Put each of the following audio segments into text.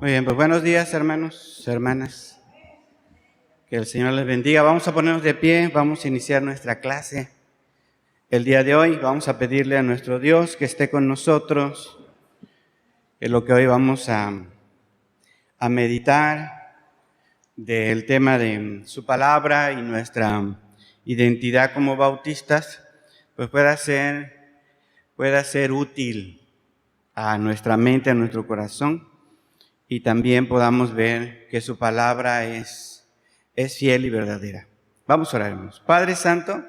Muy bien, pues buenos días, hermanos, hermanas. Que el Señor les bendiga. Vamos a ponernos de pie, vamos a iniciar nuestra clase. El día de hoy vamos a pedirle a nuestro Dios que esté con nosotros en lo que hoy vamos a meditar del tema de su palabra y nuestra identidad como bautistas, pues pueda ser útil a nuestra mente, a nuestro corazón, y también podamos ver que su palabra es fiel y verdadera. Vamos a orar, hermanos. Padre Santo,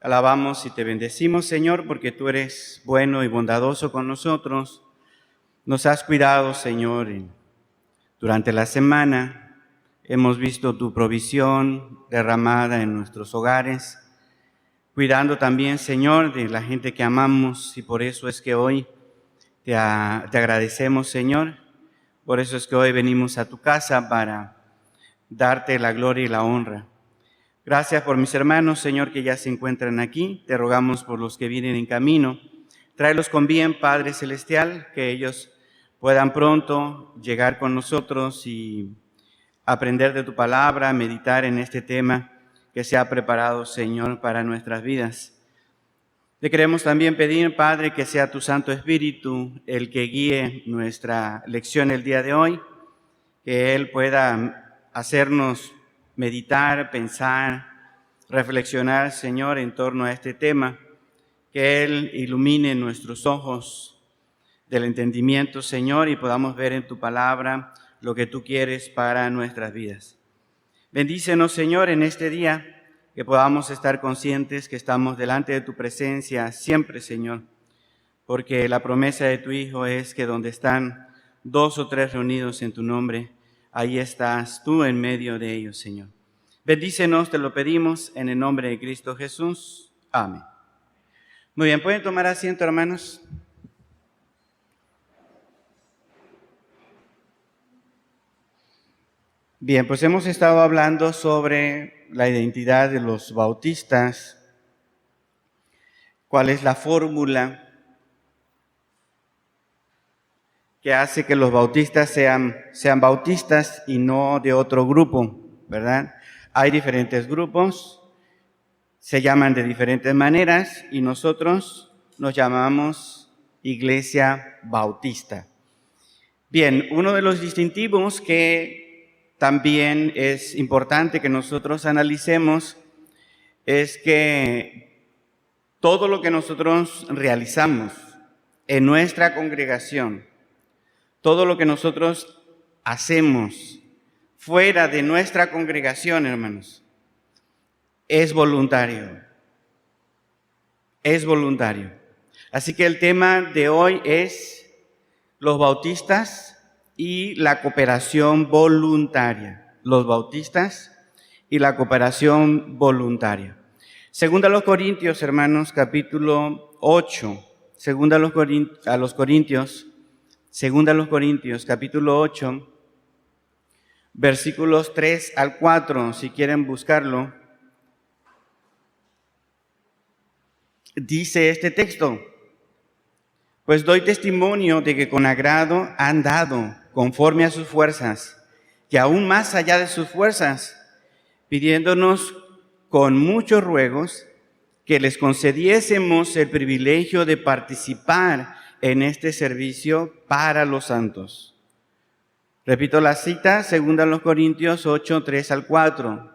alabamos y te bendecimos, Señor, porque tú eres bueno y bondadoso con nosotros. Nos has cuidado, Señor, durante la semana. Hemos visto tu provisión derramada en nuestros hogares, cuidando también, Señor, de la gente que amamos, y por eso es que hoy te agradecemos, Señor. Por eso es que hoy venimos a tu casa para darte la gloria y la honra. Gracias por mis hermanos, Señor, que ya se encuentran aquí. Te rogamos por los que vienen en camino. Tráelos con bien, Padre Celestial, que ellos puedan pronto llegar con nosotros y aprender de tu palabra, meditar en este tema que se ha preparado, Señor, para nuestras vidas. Te queremos también pedir, Padre, que sea tu Santo Espíritu el que guíe nuestra lección el día de hoy, que Él pueda hacernos meditar, pensar, reflexionar, Señor, en torno a este tema, que Él ilumine nuestros ojos del entendimiento, Señor, y podamos ver en tu palabra lo que tú quieres para nuestras vidas. Bendícenos, Señor, en este día, que podamos estar conscientes que estamos delante de tu presencia siempre, Señor, porque la promesa de tu Hijo es que donde están 2 o 3 reunidos en tu nombre, ahí estás tú en medio de ellos, Señor. Bendícenos, te lo pedimos, en el nombre de Cristo Jesús. Amén. Muy bien, ¿pueden tomar asiento, hermanos? Bien, pues hemos estado hablando sobre la identidad de los bautistas, cuál es la fórmula que hace que los bautistas sean bautistas y no de otro grupo, ¿verdad? Hay diferentes grupos, se llaman de diferentes maneras y nosotros nos llamamos Iglesia Bautista. Bien, uno de los distintivos que también es importante que nosotros analicemos es que todo lo que nosotros realizamos en nuestra congregación, todo lo que nosotros hacemos fuera de nuestra congregación, hermanos, es voluntario. Es voluntario. Así que el tema de hoy es los bautistas y la cooperación voluntaria. Los bautistas y la cooperación voluntaria. Segunda a los Corintios, hermanos, capítulo 8. Segunda a los Corintios, capítulo 8, versículos 3 al 4, si quieren buscarlo. Dice este texto: pues doy testimonio de que con agrado han dado conforme a sus fuerzas, y aún más allá de sus fuerzas, pidiéndonos con muchos ruegos que les concediésemos el privilegio de participar en este servicio para los santos. Repito la cita, 2 Corintios 8, 3 al 4.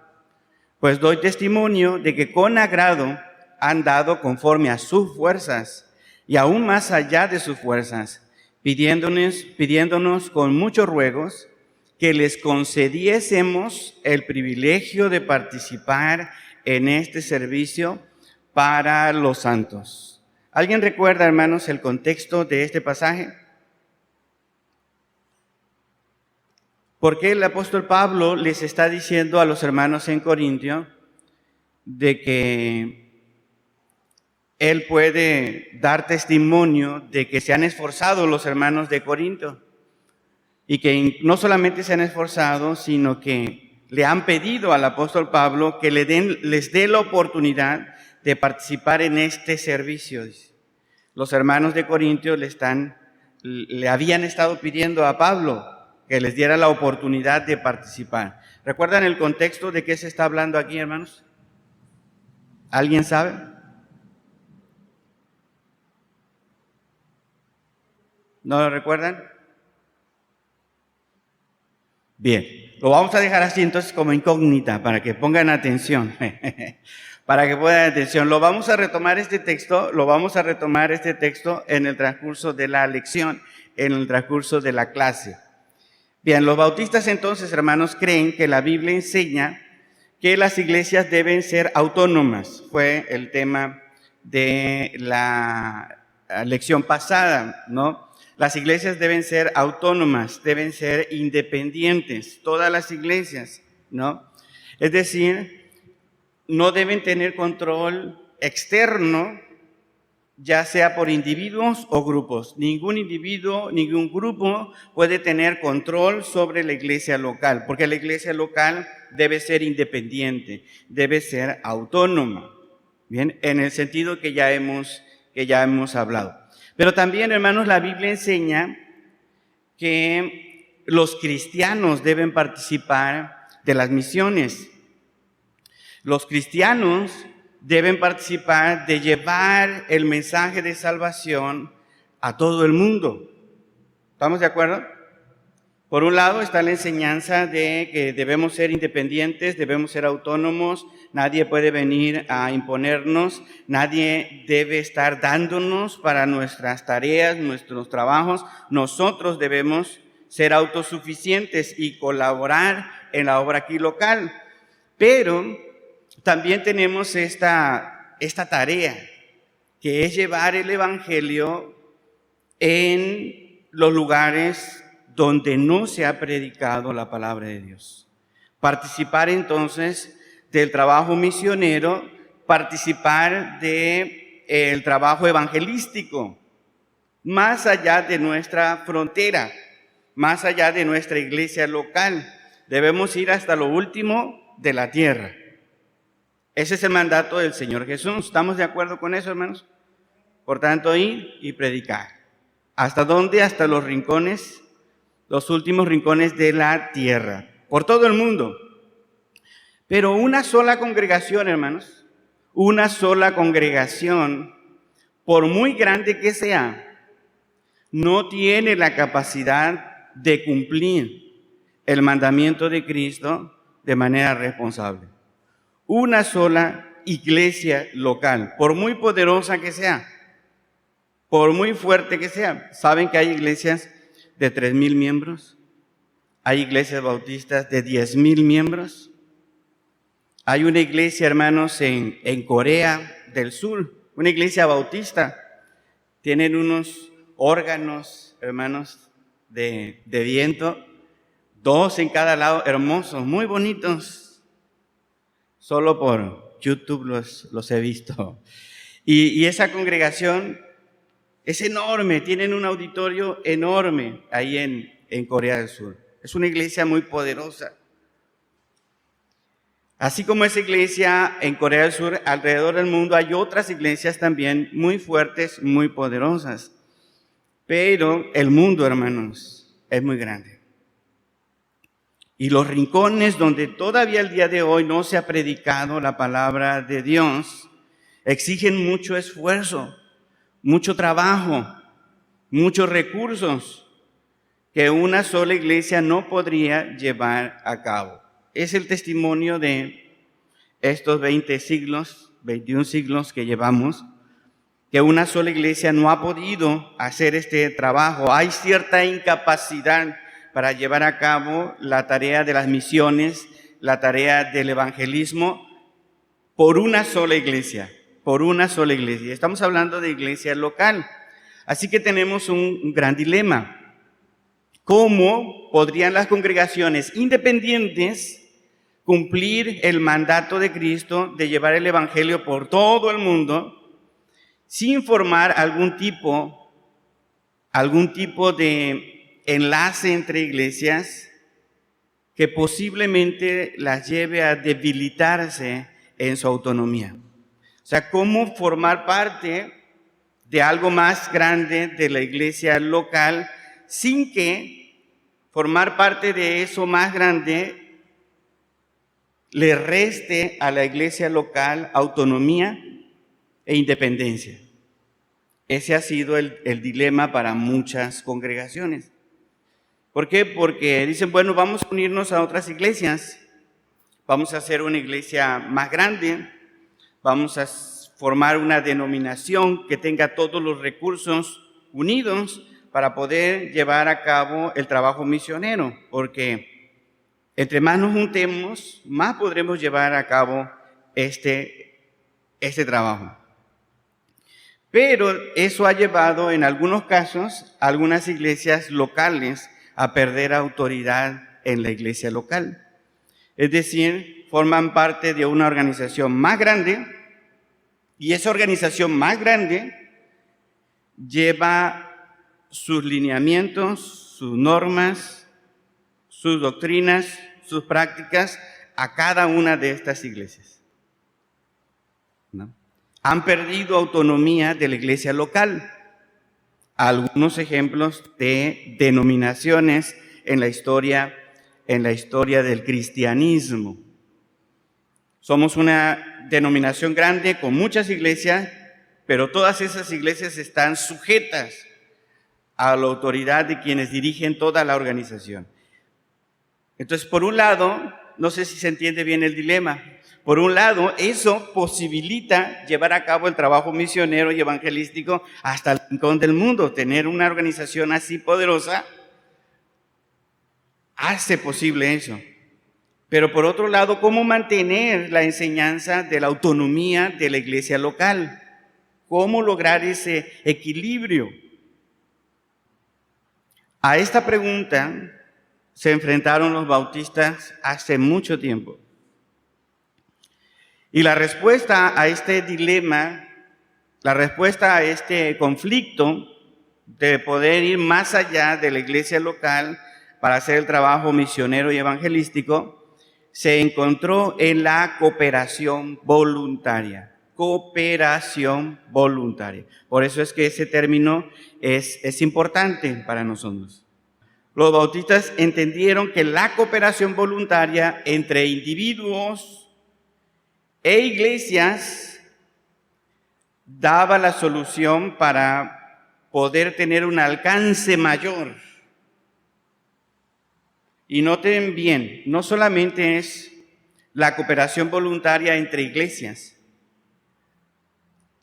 Pues doy testimonio de que con agrado han dado conforme a sus fuerzas, y aún más allá de sus fuerzas, pidiéndonos con muchos ruegos que les concediésemos el privilegio de participar en este servicio para los santos. ¿Alguien recuerda, hermanos, el contexto de este pasaje? ¿Por qué el apóstol Pablo les está diciendo a los hermanos en Corintio de que él puede dar testimonio de que se han esforzado los hermanos de Corinto? Y que no solamente se han esforzado, sino que le han pedido al apóstol Pablo que les dé la oportunidad de participar en este servicio. Los hermanos de Corintios le habían estado pidiendo a Pablo que les diera la oportunidad de participar. ¿Recuerdan el contexto de qué se está hablando aquí, hermanos? ¿Alguien sabe? ¿No lo recuerdan? Bien, lo vamos a dejar así entonces como incógnita para que pongan atención. Para que pongan atención. Lo vamos a retomar este texto en el transcurso de la lección, en el transcurso de la clase. Bien, los bautistas entonces, hermanos, creen que la Biblia enseña que las iglesias deben ser autónomas. Fue el tema de la lección pasada, ¿no? Las iglesias deben ser autónomas, deben ser independientes, todas las iglesias, ¿no? Es decir, no deben tener control externo, ya sea por individuos o grupos. Ningún individuo, ningún grupo puede tener control sobre la iglesia local, porque la iglesia local debe ser independiente, debe ser autónoma, bien, en el sentido que ya hemos hablado. Pero también, hermanos, la Biblia enseña que los cristianos deben participar de las misiones. Los cristianos deben participar de llevar el mensaje de salvación a todo el mundo. ¿Estamos de acuerdo? Por un lado está la enseñanza de que debemos ser independientes, debemos ser autónomos, nadie puede venir a imponernos, nadie debe estar dándonos para nuestras tareas, nuestros trabajos. Nosotros debemos ser autosuficientes y colaborar en la obra aquí local. Pero también tenemos esta tarea, que es llevar el evangelio en los lugares donde no se ha predicado la palabra de Dios. Participar entonces del trabajo misionero, participar del trabajo evangelístico, más allá de nuestra frontera, más allá de nuestra iglesia local. Debemos ir hasta lo último de la tierra. Ese es el mandato del Señor Jesús. ¿Estamos de acuerdo con eso, hermanos? Por tanto, ir y predicar. ¿Hasta dónde? Hasta los rincones, los últimos rincones de la tierra, por todo el mundo. Pero una sola congregación, hermanos, una sola congregación, por muy grande que sea, no tiene la capacidad de cumplir el mandamiento de Cristo de manera responsable. Una sola iglesia local, por muy poderosa que sea, por muy fuerte que sea. ¿Saben que hay iglesias de 3,000 miembros? Hay iglesias bautistas de 10,000 miembros. Hay una iglesia, hermanos, en Corea del Sur, una iglesia bautista. Tienen unos órganos, hermanos, de viento, 2 en cada lado, hermosos, muy bonitos. Solo por YouTube los he visto. Y esa congregación es enorme, tienen un auditorio enorme ahí en Corea del Sur. Es una iglesia muy poderosa. Así como esa iglesia en Corea del Sur, alrededor del mundo hay otras iglesias también muy fuertes, muy poderosas. Pero el mundo, hermanos, es muy grande. Y los rincones donde todavía el día de hoy no se ha predicado la palabra de Dios exigen mucho esfuerzo, mucho trabajo, muchos recursos que una sola iglesia no podría llevar a cabo. Es el testimonio de estos 21 siglos que llevamos, que una sola iglesia no ha podido hacer este trabajo. Hay cierta incapacidad para llevar a cabo la tarea de las misiones, la tarea del evangelismo, por una sola iglesia, Estamos hablando de iglesia local. Así que tenemos un gran dilema. ¿Cómo podrían las congregaciones independientes cumplir el mandato de Cristo de llevar el evangelio por todo el mundo sin formar algún tipo de enlace entre iglesias que posiblemente las lleve a debilitarse en su autonomía? O sea, ¿cómo formar parte de algo más grande de la iglesia local sin que formar parte de eso más grande le reste a la iglesia local autonomía e independencia. Ese ha sido el dilema para muchas congregaciones. ¿Por qué? Porque dicen, bueno, vamos a unirnos a otras iglesias, vamos a hacer una iglesia más grande, vamos a formar una denominación que tenga todos los recursos unidos para poder llevar a cabo el trabajo misionero, porque entre más nos juntemos, más podremos llevar a cabo este trabajo. Pero eso ha llevado en algunos casos a algunas iglesias locales a perder autoridad en la iglesia local. Es decir, forman parte de una organización más grande y esa organización más grande lleva sus lineamientos, sus normas, sus doctrinas, sus prácticas a cada una de estas iglesias, ¿no? Han perdido autonomía de la iglesia local. Algunos ejemplos de denominaciones en la historia del cristianismo. Somos una denominación grande con muchas iglesias, pero todas esas iglesias están sujetas a la autoridad de quienes dirigen toda la organización. Entonces, por un lado, no sé si se entiende bien el dilema. Por un lado, eso posibilita llevar a cabo el trabajo misionero y evangelístico hasta el rincón del mundo. Tener una organización así poderosa hace posible eso. Pero por otro lado, ¿cómo mantener la enseñanza de la autonomía de la iglesia local? ¿Cómo lograr ese equilibrio? A esta pregunta se enfrentaron los bautistas hace mucho tiempo. Y la respuesta a este dilema, la respuesta a este conflicto de poder ir más allá de la iglesia local para hacer el trabajo misionero y evangelístico, se encontró en la cooperación voluntaria. Cooperación voluntaria. Por eso es que ese término es importante para nosotros. Los bautistas entendieron que la cooperación voluntaria entre individuos e iglesias daba la solución para poder tener un alcance mayor. Y noten bien, no solamente es la cooperación voluntaria entre iglesias,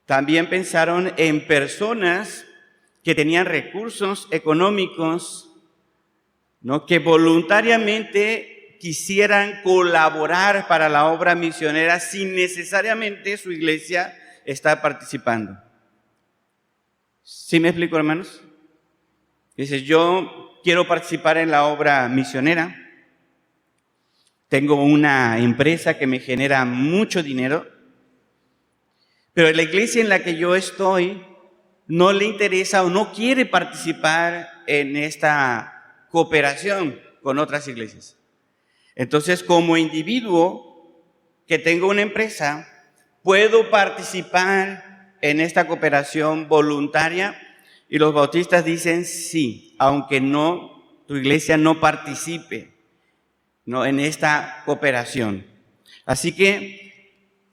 también pensaron en personas que tenían recursos económicos, ¿no?, que voluntariamente quisieran colaborar para la obra misionera sin necesariamente su iglesia estar participando. ¿Sí me explico, hermanos? Dices, yo quiero participar en la obra misionera, tengo una empresa que me genera mucho dinero, pero la iglesia en la que yo estoy no le interesa o no quiere participar en esta cooperación con otras iglesias. Entonces, como individuo que tengo una empresa, puedo participar en esta cooperación voluntaria. Y los bautistas dicen sí, aunque tu iglesia no participe, ¿no?, en esta cooperación. Así que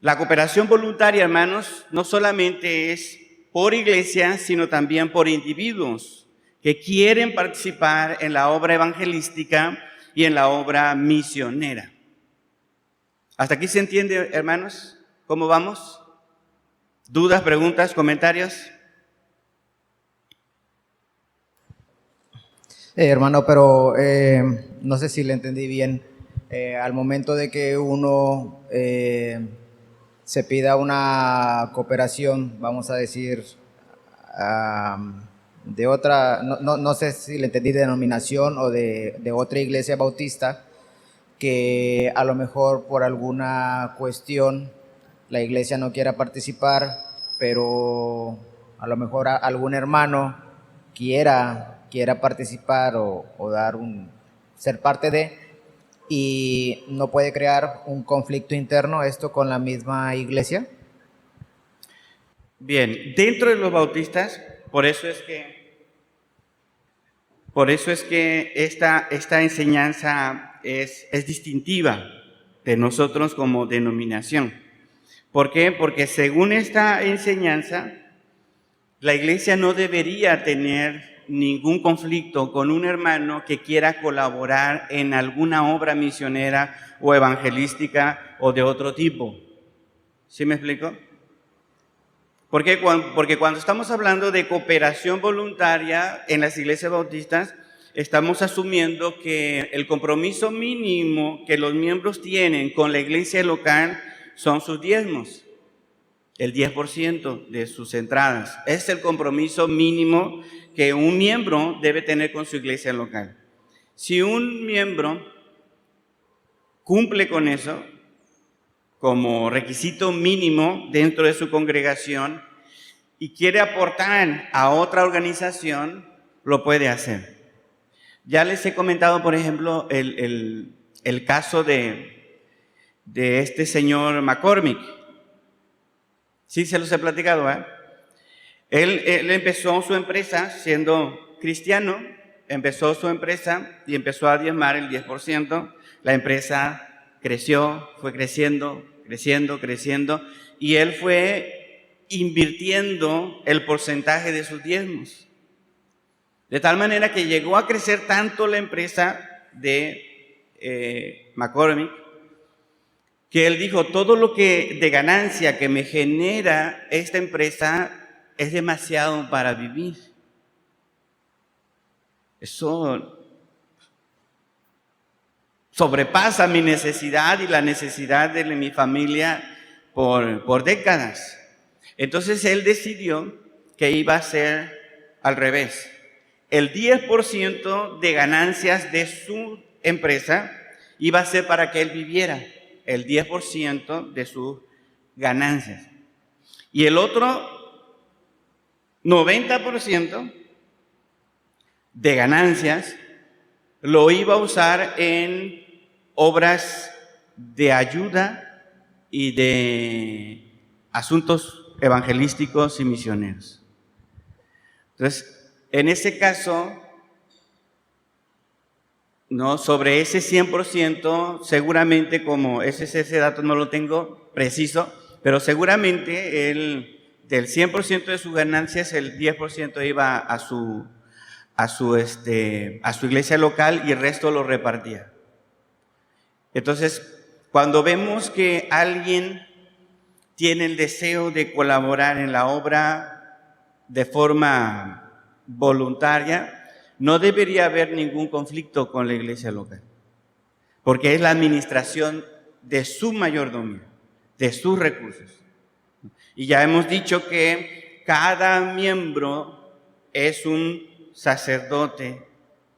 la cooperación voluntaria, hermanos, no solamente es por iglesia, sino también por individuos que quieren participar en la obra evangelística y en la obra misionera. ¿Hasta aquí se entiende, hermanos? ¿Cómo vamos? ¿Dudas, preguntas, comentarios? Hermano, pero no sé si le entendí bien. Al momento de que uno se pida una cooperación, vamos a decir, de otra, no sé si le entendí, de denominación o de otra iglesia bautista, que a lo mejor por alguna cuestión la iglesia no quiera participar, pero a lo mejor algún hermano quiera participar o ser parte de, y no puede crear un conflicto interno esto con la misma iglesia. Bien, dentro de los bautistas, por eso es que Por eso es que esta enseñanza es distintiva de nosotros como denominación. ¿Por qué? Porque según esta enseñanza, la iglesia no debería tener ningún conflicto con un hermano que quiera colaborar en alguna obra misionera o evangelística o de otro tipo. ¿Sí me explico? Porque cuando estamos hablando de cooperación voluntaria en las iglesias bautistas, estamos asumiendo que el compromiso mínimo que los miembros tienen con la iglesia local son sus diezmos, el 10% de sus entradas. Es el compromiso mínimo que un miembro debe tener con su iglesia local. Si un miembro cumple con eso, como requisito mínimo dentro de su congregación y quiere aportar a otra organización, lo puede hacer. Ya les he comentado, por ejemplo, el caso de este señor McCormick. Sí, se los he platicado, ¿eh? Él empezó su empresa siendo cristiano, empezó su empresa y empezó a diezmar el 10%. La empresa creció, fue creciendo, y él fue invirtiendo el porcentaje de sus diezmos. De tal manera que llegó a crecer tanto la empresa de McCormick, que él dijo, todo lo que de ganancia que me genera esta empresa es demasiado para vivir. Eso sobrepasa mi necesidad y la necesidad de mi familia por décadas. Entonces él decidió que iba a ser al revés. El 10% de ganancias de su empresa iba a ser para que él viviera, el 10% de sus ganancias. Y el otro 90% de ganancias lo iba a usar en obras de ayuda y de asuntos evangelísticos y misioneros. Entonces, en ese caso, ¿no? Sobre ese 100%, seguramente, como ese dato no lo tengo preciso, pero seguramente del 100% de sus ganancias, el 10% iba a su iglesia local y el resto lo repartía. Entonces, cuando vemos que alguien tiene el deseo de colaborar en la obra de forma voluntaria, no debería haber ningún conflicto con la iglesia local, porque es la administración de su mayordomía, de sus recursos. Y ya hemos dicho que cada miembro es un sacerdote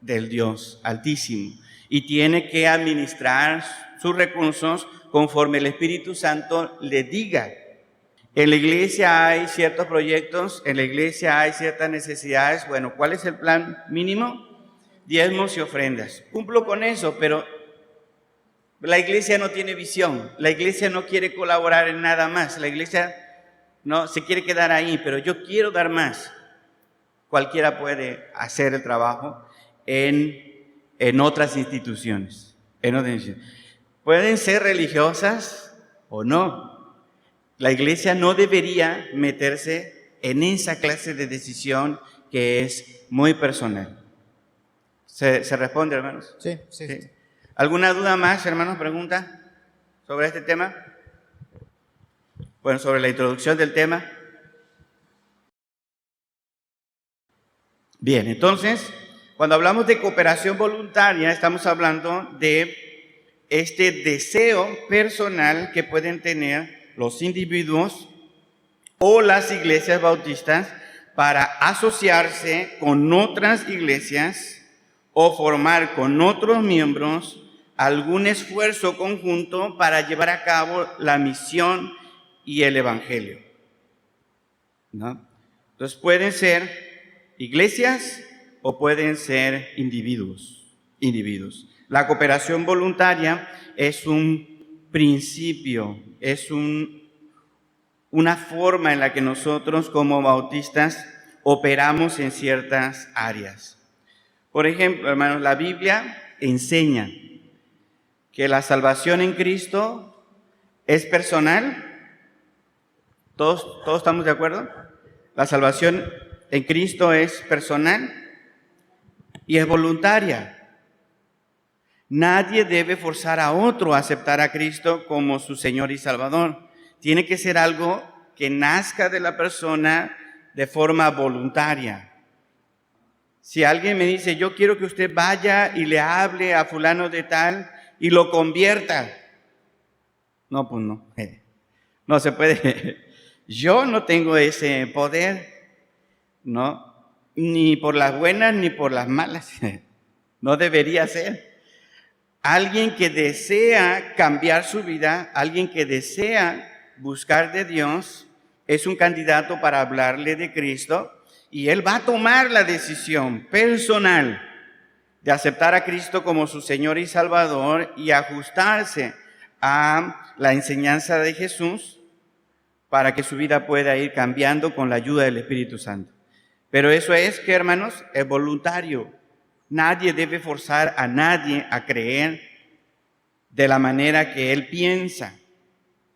del Dios Altísimo y tiene que administrar sus recursos conforme el Espíritu Santo le diga. En la iglesia hay ciertos proyectos, en la iglesia hay ciertas necesidades. Bueno, ¿cuál es el plan mínimo? Diezmos y ofrendas. Cumplo con eso, pero la iglesia no tiene visión. La iglesia no quiere colaborar en nada más. La iglesia no se quiere quedar ahí, pero yo quiero dar más. Cualquiera puede hacer el trabajo en otras instituciones. Pueden ser religiosas o no. La iglesia no debería meterse en esa clase de decisión que es muy personal. ¿Se responde, hermanos? Sí. ¿Alguna duda más, hermanos? ¿Pregunta sobre este tema? Bueno, sobre la introducción del tema. Bien, entonces, cuando hablamos de cooperación voluntaria, estamos hablando de este deseo personal que pueden tener los individuos o las iglesias bautistas para asociarse con otras iglesias o formar con otros miembros algún esfuerzo conjunto para llevar a cabo la misión y el evangelio, ¿no? Entonces pueden ser iglesias o pueden ser individuos. La cooperación voluntaria es un principio, es una forma en la que nosotros como bautistas operamos en ciertas áreas. Por ejemplo, hermanos, la Biblia enseña que la salvación en Cristo es personal. ¿Todos estamos de acuerdo? La salvación en Cristo es personal y es voluntaria. Nadie debe forzar a otro a aceptar a Cristo como su Señor y Salvador. Tiene que ser algo que nazca de la persona de forma voluntaria. Si alguien me dice, yo quiero que usted vaya y le hable a fulano de tal y lo convierta. No, pues no. No se puede. Yo no tengo ese poder, ¿no? Ni por las buenas ni por las malas. No debería ser. Alguien que desea cambiar su vida, alguien que desea buscar de Dios, es un candidato para hablarle de Cristo y él va a tomar la decisión personal de aceptar a Cristo como su Señor y Salvador y ajustarse a la enseñanza de Jesús para que su vida pueda ir cambiando con la ayuda del Espíritu Santo. Pero eso es, que hermanos, es voluntario. Nadie debe forzar a nadie a creer de la manera que él piensa.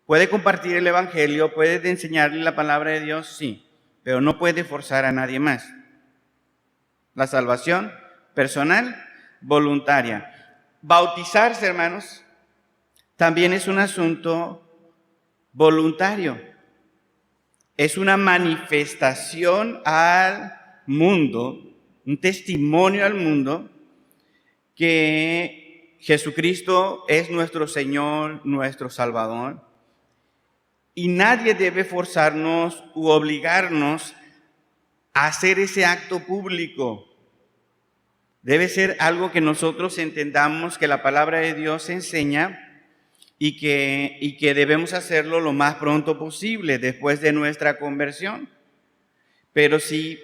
Puede compartir el Evangelio, puede enseñarle la palabra de Dios, sí, pero no puede forzar a nadie más. La salvación personal, voluntaria. Bautizarse, hermanos, también es un asunto voluntario. Es una manifestación al mundo, un testimonio al mundo que Jesucristo es nuestro Señor, nuestro Salvador. Y nadie debe forzarnos u obligarnos a hacer ese acto público. Debe ser algo que nosotros entendamos que la palabra de Dios enseña y que debemos hacerlo lo más pronto posible después de nuestra conversión. Pero si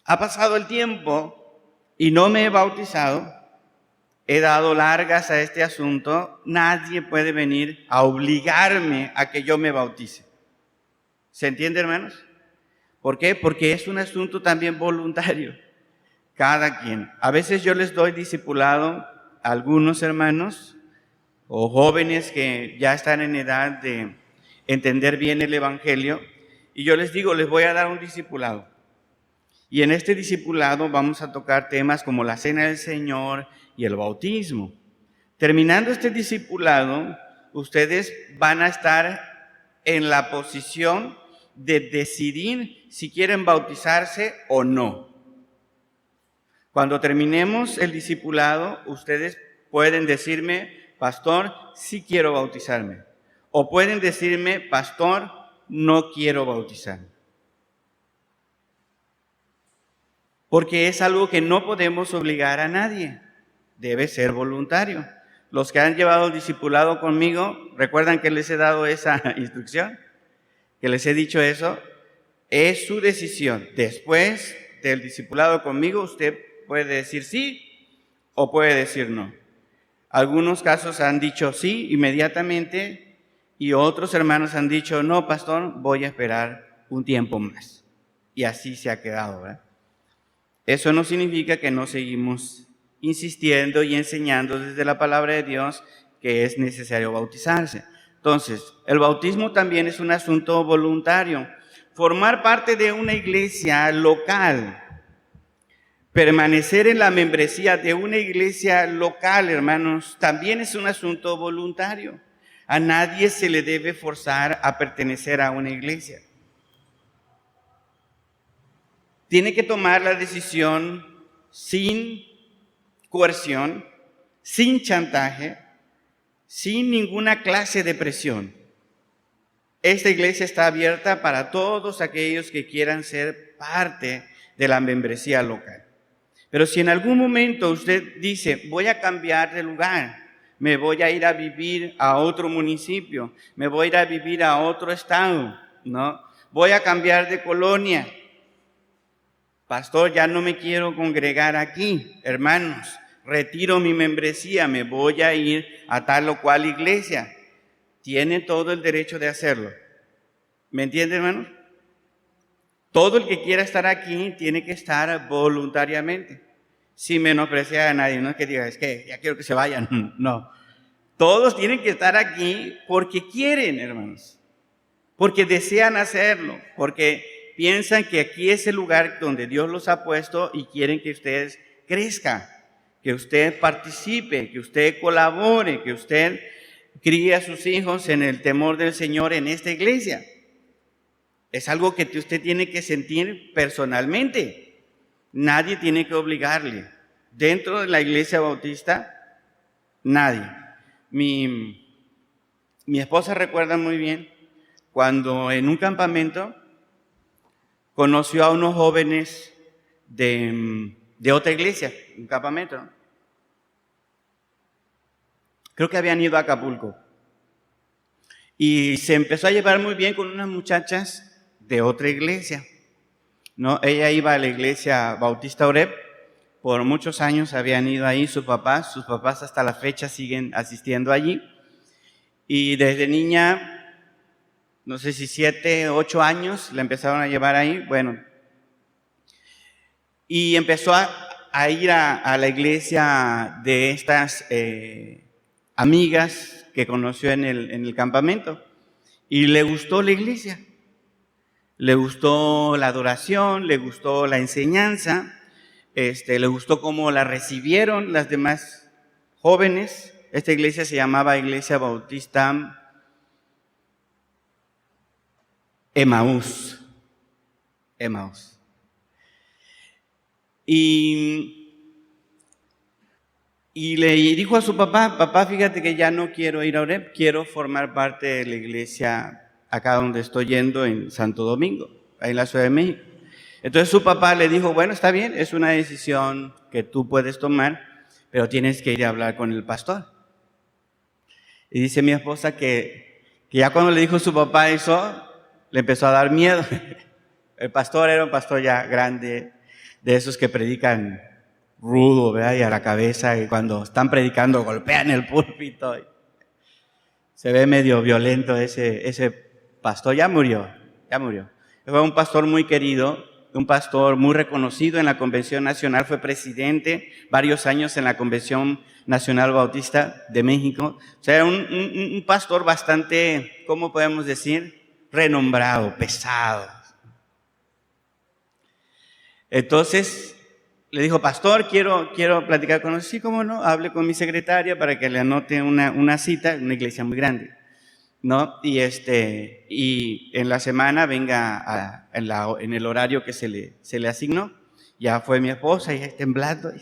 ha pasado el tiempo y no me he bautizado, he dado largas a este asunto, nadie puede venir a obligarme a que yo me bautice. ¿Se entiende, hermanos? ¿Por qué? Porque es un asunto también voluntario. Cada quien. A veces yo les doy discipulado a algunos hermanos o jóvenes que ya están en edad de entender bien el Evangelio, y yo les digo, les voy a dar un discipulado. Y en este discipulado vamos a tocar temas como la Cena del Señor y el bautismo. Terminando este discipulado, ustedes van a estar en la posición de decidir si quieren bautizarse o no. Cuando terminemos el discipulado, ustedes pueden decirme, pastor, sí quiero bautizarme. O pueden decirme, pastor, no quiero bautizarme. Porque es algo que no podemos obligar a nadie. Debe ser voluntario. Los que han llevado el discipulado conmigo, ¿recuerdan que les he dado esa instrucción? Que les he dicho eso. Es su decisión. Después del discipulado conmigo, usted puede decir sí o puede decir no. Algunos casos han dicho sí inmediatamente y otros hermanos han dicho, no, pastor, voy a esperar un tiempo más. Y así se ha quedado, ¿verdad? Eso no significa que no seguimos insistiendo y enseñando desde la palabra de Dios que es necesario bautizarse. Entonces, el bautismo también es un asunto voluntario. Formar parte de una iglesia local, permanecer en la membresía de una iglesia local, hermanos, también es un asunto voluntario. A nadie se le debe forzar a pertenecer a una iglesia. Tiene que tomar la decisión sin coerción, sin chantaje, sin ninguna clase de presión. Esta iglesia está abierta para todos aquellos que quieran ser parte de la membresía local. Pero si en algún momento usted dice, voy a cambiar de lugar, me voy a ir a vivir a otro municipio, me voy a ir a vivir a otro estado, ¿no? Voy a cambiar de colonia. Pastor, ya no me quiero congregar aquí, hermanos, retiro mi membresía, me voy a ir a tal o cual iglesia. Tiene todo el derecho de hacerlo. ¿Me entiende, hermanos? Todo el que quiera estar aquí tiene que estar voluntariamente. sin menospreciar a nadie. No es que diga, es que ya quiero que se vayan. No. Todos tienen que estar aquí porque quieren, hermanos. Porque desean hacerlo. Porque piensan que aquí es el lugar donde Dios los ha puesto y quieren que ustedes crezcan, que usted participe, que usted colabore, que usted críe a sus hijos en el temor del Señor en esta iglesia. Es algo que usted tiene que sentir personalmente. Nadie tiene que obligarle. Dentro de la iglesia bautista, nadie. Mi esposa recuerda muy bien cuando en un campamento conoció a unos jóvenes de otra iglesia, un campamento, ¿no? Creo que habían ido a Acapulco. Y se empezó a llevar muy bien con unas muchachas de otra iglesia, ¿no? Ella iba a la iglesia Bautista Oreb. Por muchos años habían ido ahí sus papás hasta la fecha siguen asistiendo allí. Y desde niña, no sé si 7, 8 años, la empezaron a llevar ahí. Bueno, y empezó a ir a la iglesia de estas amigas que conoció en el campamento. Y le gustó la iglesia, le gustó la adoración, le gustó la enseñanza, le gustó cómo la recibieron las demás jóvenes. Esta iglesia se llamaba Iglesia Bautista Emaús. Y le dijo a su papá, fíjate que ya no quiero ir a Oreb, quiero formar parte de la iglesia acá donde estoy yendo en Santo Domingo, ahí en la Ciudad de México. Entonces su papá le dijo, bueno, está bien, es una decisión que tú puedes tomar, pero tienes que ir a hablar con el pastor. Y dice mi esposa que ya cuando le dijo su papá eso, le empezó a dar miedo. El pastor era un pastor ya grande, de esos que predican rudo, ¿verdad? Y a la cabeza, y cuando están predicando golpean el púlpito. Se ve medio violento ese pastor. Ya murió. Fue un pastor muy querido, un pastor muy reconocido en la Convención Nacional, fue presidente varios años en la Convención Nacional Bautista de México. O sea, era un pastor bastante, ¿cómo podemos decir? Renombrado, pesado. Entonces le dijo, pastor, quiero platicar con usted. Sí, cómo no, hable con mi secretaria para que le anote una cita en una iglesia muy grande, ¿no? Y en la semana venga en el horario que se le asignó. Ya fue mi esposa, y temblando.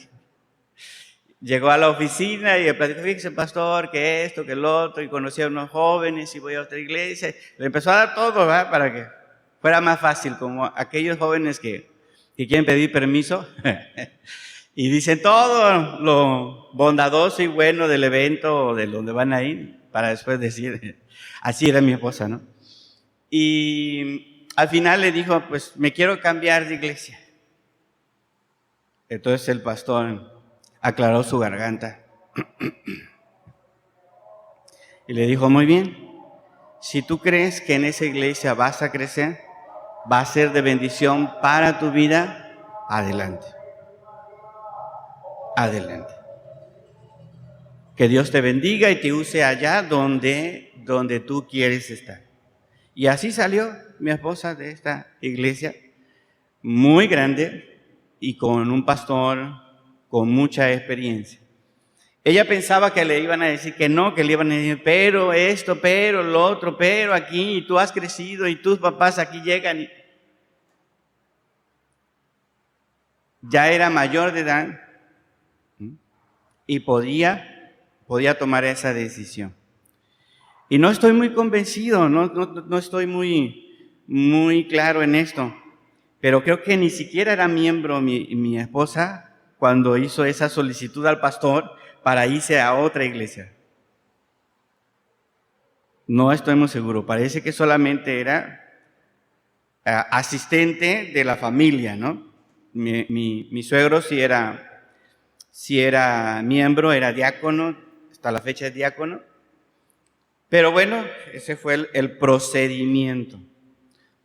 Llegó a la oficina y le platicó, fíjese, pastor, que esto, que el otro, y conocí a unos jóvenes y voy a otra iglesia. Le empezó a dar todo, ¿verdad? Para que fuera más fácil, como aquellos jóvenes que quieren pedir permiso y dicen todo lo bondadoso y bueno del evento o de donde van a ir, para después decir, así era mi esposa, ¿no? Y al final le dijo, pues me quiero cambiar de iglesia. Entonces el pastor aclaró su garganta y le dijo, muy bien, si tú crees que en esa iglesia vas a crecer, va a ser de bendición para tu vida, adelante. Adelante. Que Dios te bendiga y te use allá donde tú quieres estar. Y así salió mi esposa de esta iglesia, muy grande y con un pastor con mucha experiencia. Ella pensaba que le iban a decir que no, que le iban a decir, pero esto, pero lo otro, pero aquí, y tú has crecido y tus papás aquí llegan. Ya era mayor de edad y podía tomar esa decisión. Y no estoy muy convencido, no estoy muy claro en esto, pero creo que ni siquiera era miembro mi esposa cuando hizo esa solicitud al pastor para irse a otra iglesia. No estoy muy seguro, parece que solamente era asistente de la familia, ¿no? Mi suegro sí era miembro, era diácono, hasta la fecha es diácono. Pero bueno, ese fue el procedimiento.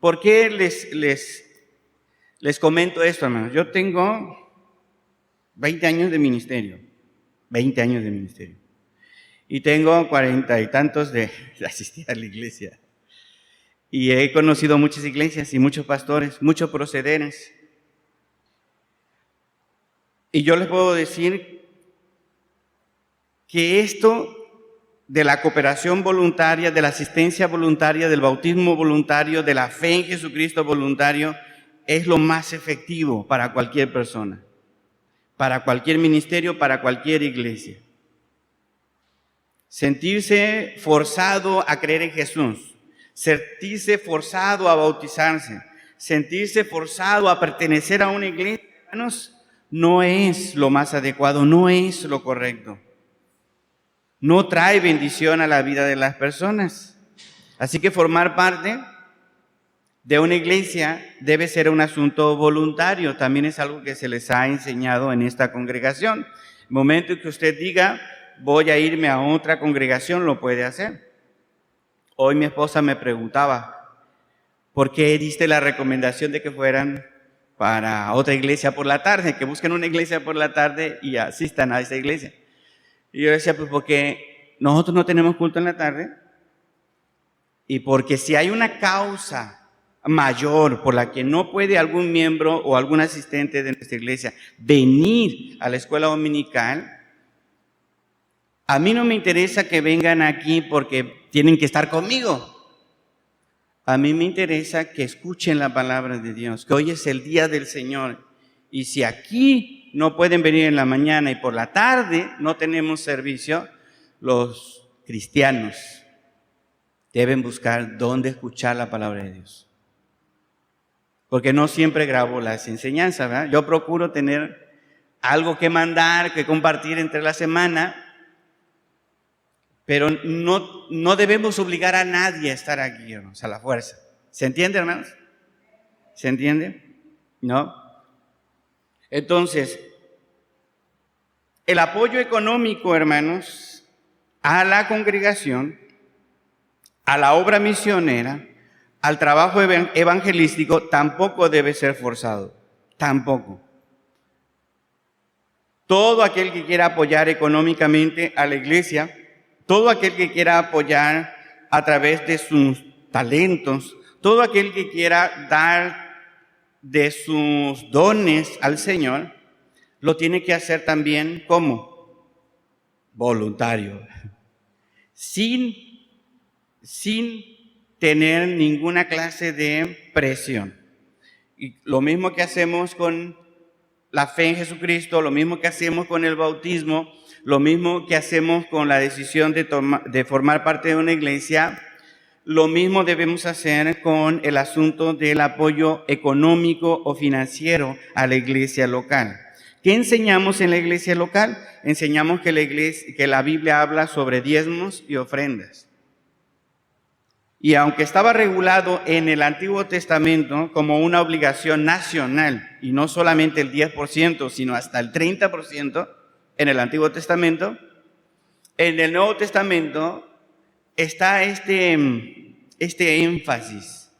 ¿Por qué les comento esto, hermanos? Yo tengo 20 años de ministerio. 20 años de ministerio. Y tengo 40 y tantos de asistir a la iglesia. Y he conocido muchas iglesias y muchos pastores, muchos procederes. Y yo les puedo decir que esto de la cooperación voluntaria, de la asistencia voluntaria, del bautismo voluntario, de la fe en Jesucristo voluntario, es lo más efectivo para cualquier persona, para cualquier ministerio, para cualquier iglesia. Sentirse forzado a creer en Jesús, sentirse forzado a bautizarse, sentirse forzado a pertenecer a una iglesia, hermanos, no es lo más adecuado, no es lo correcto. No trae bendición a la vida de las personas. Así que formar parte de una iglesia debe ser un asunto voluntario. También es algo que se les ha enseñado en esta congregación. El momento en que usted diga, voy a irme a otra congregación, lo puede hacer. Hoy mi esposa me preguntaba, ¿por qué diste la recomendación de que fueran para otra iglesia por la tarde? Que busquen una iglesia por la tarde y asistan a esa iglesia. Y yo decía, pues porque nosotros no tenemos culto en la tarde y porque si hay una causa mayor por la que no puede algún miembro o algún asistente de nuestra iglesia venir a la escuela dominical, a mí no me interesa que vengan aquí porque tienen que estar conmigo. A mí me interesa que escuchen la palabra de Dios, que hoy es el día del Señor. Y si aquí no pueden venir en la mañana y por la tarde no tenemos servicio, los cristianos deben buscar dónde escuchar la palabra de Dios. Porque no siempre grabo las enseñanzas, ¿verdad? Yo procuro tener algo que mandar, que compartir entre la semana, pero no debemos obligar a nadie a estar aquí, hermanos, a la fuerza. ¿Se entiende, hermanos? ¿Se entiende? ¿No? Entonces, el apoyo económico, hermanos, a la congregación, a la obra misionera, al trabajo evangelístico, tampoco debe ser forzado. Tampoco. Todo aquel que quiera apoyar económicamente a la iglesia, todo aquel que quiera apoyar a través de sus talentos, todo aquel que quiera dar de sus dones al Señor, lo tiene que hacer también como voluntario, sin tener ninguna clase de presión. Y lo mismo que hacemos con la fe en Jesucristo, lo mismo que hacemos con el bautismo, lo mismo que hacemos con la decisión de formar parte de una iglesia, lo mismo debemos hacer con el asunto del apoyo económico o financiero a la iglesia local. ¿Qué enseñamos en la iglesia local? Enseñamos que la Biblia habla sobre diezmos y ofrendas. Y aunque estaba regulado en el Antiguo Testamento como una obligación nacional, y no solamente el 10%, sino hasta el 30% en el Antiguo Testamento, en el Nuevo Testamento está este énfasis,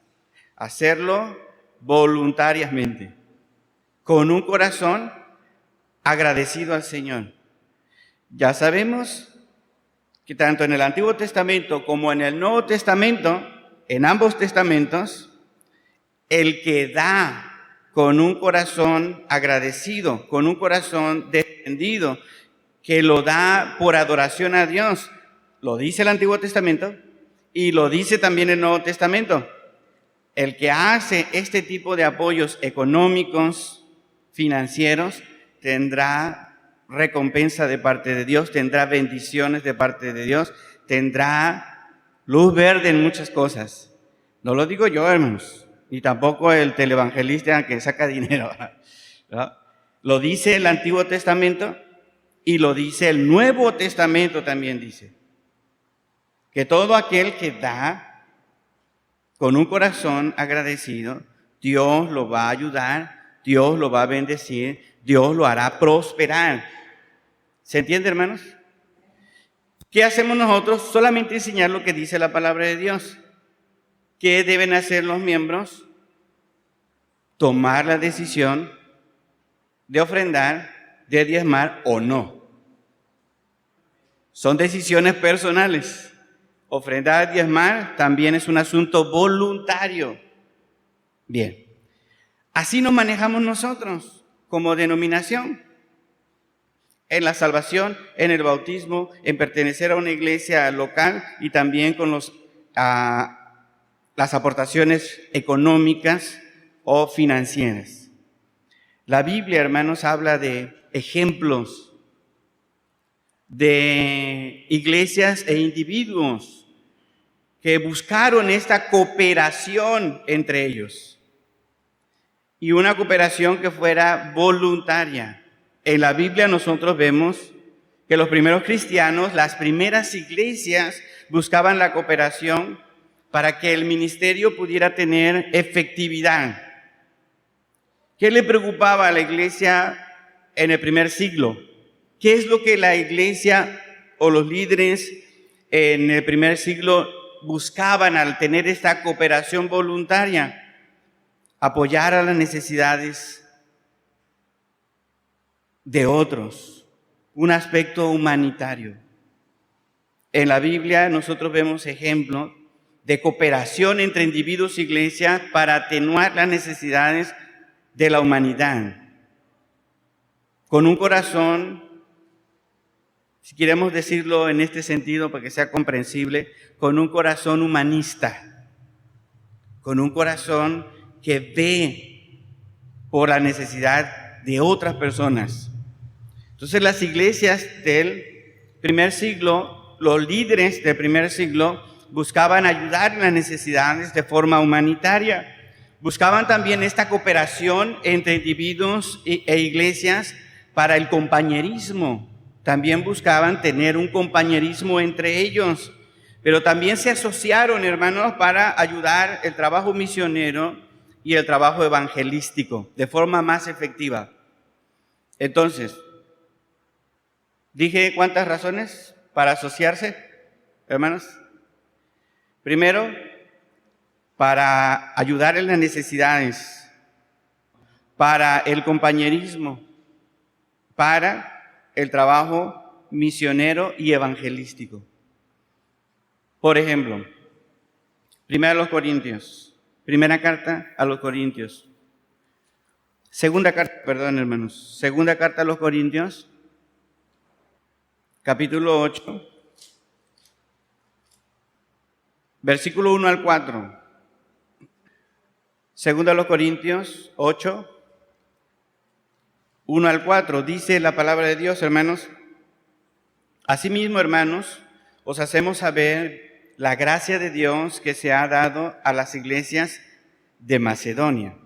hacerlo voluntariamente, con un corazón agradecido al Señor. Ya sabemos que tanto en el Antiguo Testamento como en el Nuevo Testamento, en ambos testamentos, el que da con un corazón agradecido, con un corazón defendido, que lo da por adoración a Dios, lo dice el Antiguo Testamento y lo dice también el Nuevo Testamento. El que hace este tipo de apoyos económicos, financieros, tendrá recompensa de parte de Dios, tendrá bendiciones de parte de Dios, tendrá luz verde en muchas cosas. No lo digo yo, hermanos, ni tampoco el televangelista que saca dinero, ¿no? Lo dice el Antiguo Testamento y lo dice el Nuevo Testamento también dice. Que todo aquel que da con un corazón agradecido, Dios lo va a ayudar, Dios lo va a bendecir, Dios lo hará prosperar. ¿Se entiende, hermanos? ¿Qué hacemos nosotros? Solamente enseñar lo que dice la palabra de Dios. ¿Qué deben hacer los miembros? Tomar la decisión de ofrendar de diezmar o no. Son decisiones personales. Ofrendar, diezmar también es un asunto voluntario. Bien, así nos manejamos nosotros como denominación. En la salvación, en el bautismo, en pertenecer a una iglesia local y también con las aportaciones económicas o financieras. La Biblia, hermanos, habla de ejemplos de iglesias e individuos que buscaron esta cooperación entre ellos y una cooperación que fuera voluntaria. En la Biblia nosotros vemos que los primeros cristianos, las primeras iglesias, buscaban la cooperación para que el ministerio pudiera tener efectividad. ¿Qué le preocupaba a la iglesia en el primer siglo? ¿Qué es lo que la iglesia o los líderes en el primer siglo buscaban al tener esta cooperación voluntaria? Apoyar a las necesidades de otros, un aspecto humanitario. En la Biblia nosotros vemos ejemplos de cooperación entre individuos e iglesias para atenuar las necesidades de la humanidad. Con un corazón, si queremos decirlo en este sentido para que sea comprensible, con un corazón humanista, con un corazón que ve por la necesidad de otras personas. Entonces las iglesias del primer siglo, los líderes del primer siglo, buscaban ayudar en las necesidades de forma humanitaria. Buscaban también esta cooperación entre individuos e iglesias para el compañerismo. También buscaban tener un compañerismo entre ellos, pero también se asociaron, hermanos, para ayudar el trabajo misionero y el trabajo evangelístico de forma más efectiva. Entonces, ¿dije cuántas razones para asociarse, hermanos? Primero, para ayudar en las necesidades, para el compañerismo, para el trabajo misionero y evangelístico. Por ejemplo, primera carta a los Corintios. Segunda carta a los Corintios, capítulo 8, versículo 1 al 4. Segunda a los Corintios 8, 1 al 4, dice la palabra de Dios, hermanos. Asimismo, hermanos, os hacemos saber la gracia de Dios que se ha dado a las iglesias de Macedonia,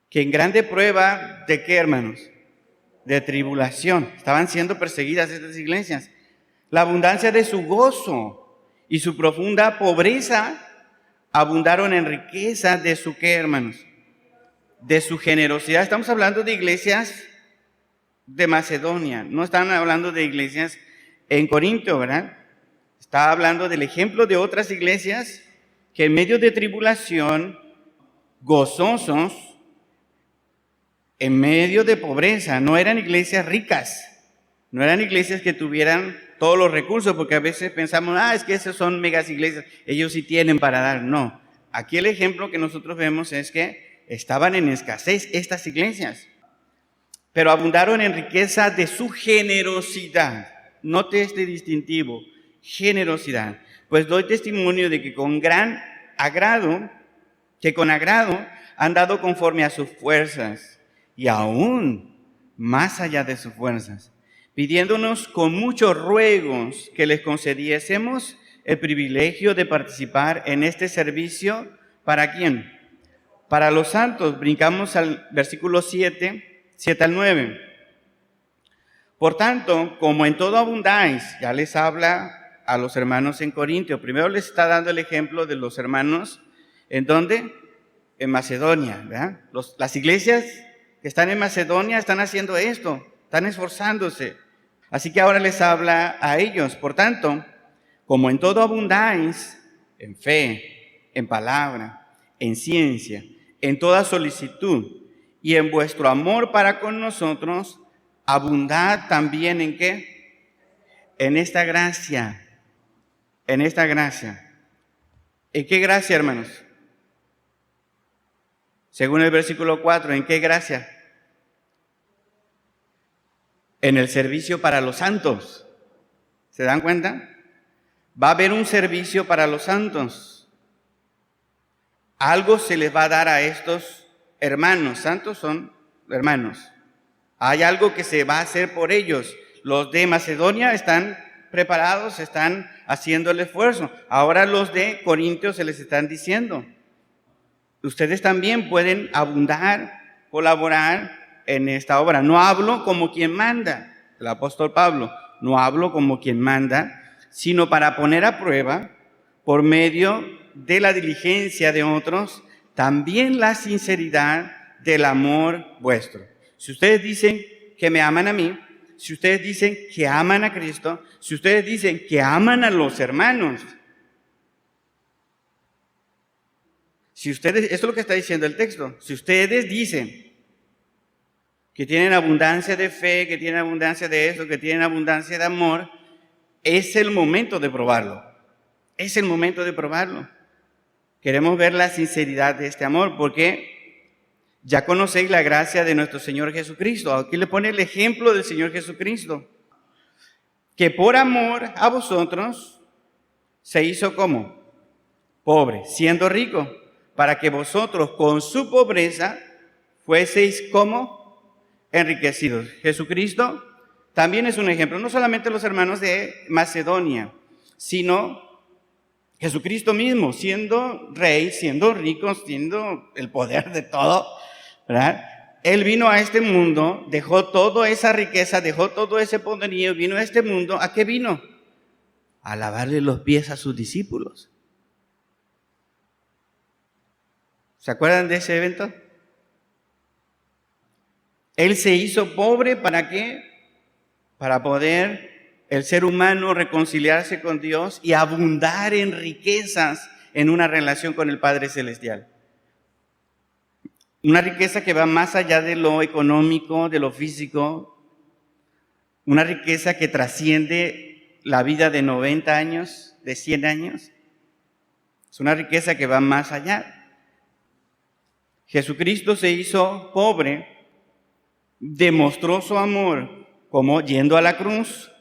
que en grande prueba de ¿qué, hermanos? De tribulación. Estaban siendo perseguidas estas iglesias. La abundancia de su gozo y su profunda pobreza abundaron en riqueza de su ¿qué, hermanos? De su generosidad. Estamos hablando de iglesias de Macedonia, no están hablando de iglesias en Corinto, ¿verdad? Está hablando del ejemplo de otras iglesias que en medio de tribulación, gozosos, en medio de pobreza, no eran iglesias ricas, no eran iglesias que tuvieran todos los recursos, porque a veces pensamos, es que esas son megas iglesias, ellos sí tienen para dar. No, aquí el ejemplo que nosotros vemos es que estaban en escasez estas iglesias, pero abundaron en riqueza de su generosidad. Note este distintivo, generosidad. Pues doy testimonio de que con agrado han dado conforme a sus fuerzas y aún más allá de sus fuerzas, pidiéndonos con muchos ruegos que les concediésemos el privilegio de participar en este servicio. ¿Para quién? Para los santos. Brincamos al versículo 7 al 9. Por tanto, como en todo abundáis, ya les habla a los hermanos en Corintio. Primero les está dando el ejemplo de los hermanos, ¿en dónde? En Macedonia, ¿verdad? Las iglesias que están en Macedonia están haciendo esto, están esforzándose. Así que ahora les habla a ellos. Por tanto, como en todo abundáis, en fe, en palabra, en ciencia, en toda solicitud y en vuestro amor para con nosotros, abundad también ¿en qué? En esta gracia. En esta gracia. ¿En qué gracia, hermanos? Según el versículo 4, ¿en qué gracia? En el servicio para los santos. ¿Se dan cuenta? Va a haber un servicio para los santos. Algo se les va a dar a estos hermanos. Santos son hermanos. Hay algo que se va a hacer por ellos. Los de Macedonia están preparados, están haciendo el esfuerzo. Ahora los de Corintios se les están diciendo: ustedes también pueden abundar, colaborar en esta obra. No hablo como quien manda, el apóstol Pablo, no hablo como quien manda, sino para poner a prueba, por medio de la diligencia de otros, también la sinceridad del amor vuestro. Si ustedes dicen que me aman a mí, si ustedes dicen que aman a Cristo, si ustedes dicen que aman a los hermanos, si ustedes, esto es lo que está diciendo el texto, si ustedes dicen que tienen abundancia de fe, que tienen abundancia de esto, que tienen abundancia de amor, es el momento de probarlo. Es el momento de probarlo. Queremos ver la sinceridad de este amor, porque ya conocéis la gracia de nuestro Señor Jesucristo. Aquí le pone el ejemplo del Señor Jesucristo, que por amor a vosotros se hizo como pobre, siendo rico, para que vosotros con su pobreza fueseis como enriquecidos. Jesucristo también es un ejemplo, no solamente los hermanos de Macedonia, sino Jesucristo mismo, siendo rey, siendo rico, siendo el poder de todo, ¿verdad? Él vino a este mundo, dejó toda esa riqueza, dejó todo ese poderío, vino a este mundo. ¿A qué vino? A lavarle los pies a sus discípulos. ¿Se acuerdan de ese evento? Él se hizo pobre, ¿para qué? Para poder el ser humano reconciliarse con Dios y abundar en riquezas en una relación con el Padre Celestial. Una riqueza que va más allá de lo económico, de lo físico. Una riqueza que trasciende la vida de 90 años, de 100 años. Es una riqueza que va más allá. Jesucristo se hizo pobre, demostró su amor como yendo a la cruz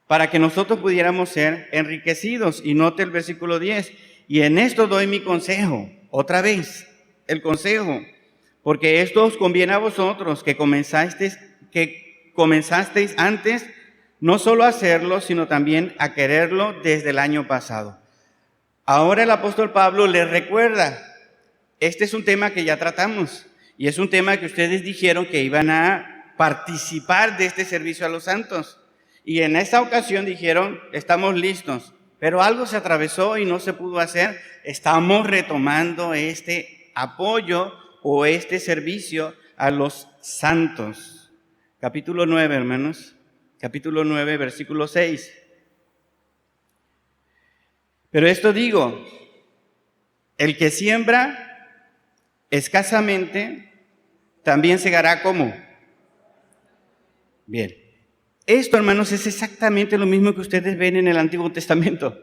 para que nosotros pudiéramos ser enriquecidos. Y note el versículo 10. Y en esto doy mi consejo, otra vez, el consejo, porque esto os conviene a vosotros que comenzasteis antes, no solo a hacerlo, sino también a quererlo desde el año pasado. Ahora el apóstol Pablo les recuerda, este es un tema que ya tratamos, y es un tema que ustedes dijeron que iban a participar de este servicio a los santos. Y en esta ocasión dijeron, estamos listos, pero algo se atravesó y no se pudo hacer. Estamos retomando este apoyo o este servicio a los santos. Capítulo 9, hermanos. Capítulo 9, versículo 6. Pero esto digo, el que siembra escasamente, también segará como. Bien. Esto, hermanos, es exactamente lo mismo que ustedes ven en el Antiguo Testamento.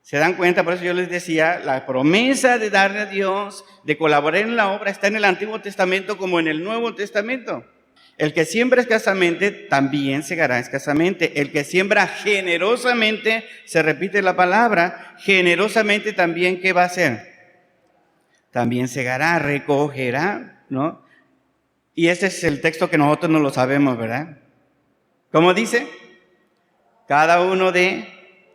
¿Se dan cuenta? Por eso yo les decía, la promesa de darle a Dios, de colaborar en la obra, está en el Antiguo Testamento como en el Nuevo Testamento. El que siembra escasamente, también segará escasamente. El que siembra generosamente, se repite la palabra, generosamente también, ¿qué va a hacer? También segará, recogerá, ¿no? Y este es el texto que nosotros no lo sabemos, ¿verdad? ¿Cómo dice? Cada uno de,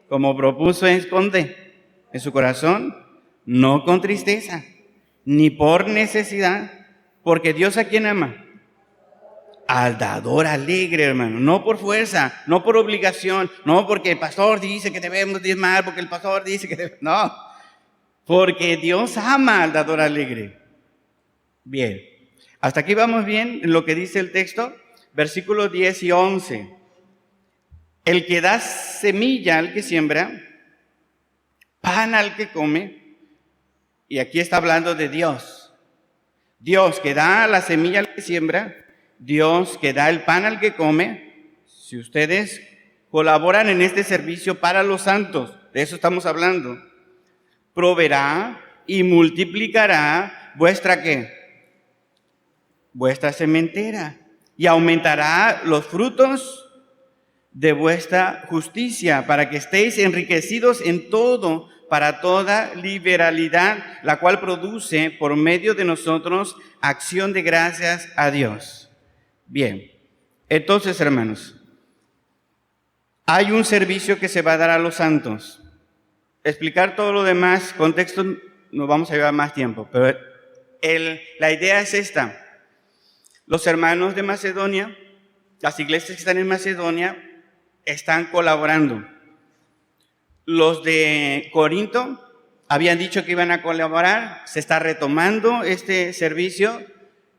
como propuso, esconde en su corazón, no con tristeza, ni por necesidad, porque Dios a quien ama, al dador alegre, hermano, no por fuerza, no por obligación, no porque el pastor dice que debemos diezmar, porque el pastor dice que debemos, no, porque Dios ama al dador alegre. Bien, hasta aquí vamos bien en lo que dice el texto. Versículos 10 y 11. El que da semilla al que siembra, pan al que come, y aquí está hablando de Dios. Dios que da la semilla al que siembra, Dios que da el pan al que come, si ustedes colaboran en este servicio para los santos, de eso estamos hablando, proveerá y multiplicará vuestra ¿qué? Vuestra sementera, y aumentará los frutos de vuestra justicia, para que estéis enriquecidos en todo, para toda liberalidad, la cual produce por medio de nosotros acción de gracias a Dios. Bien, entonces, hermanos, hay un servicio que se va a dar a los santos. Explicar todo lo demás, contexto, nos vamos a llevar más tiempo, pero la idea es esta. Los hermanos de Macedonia, las iglesias que están en Macedonia, están colaborando. Los de Corinto habían dicho que iban a colaborar, se está retomando este servicio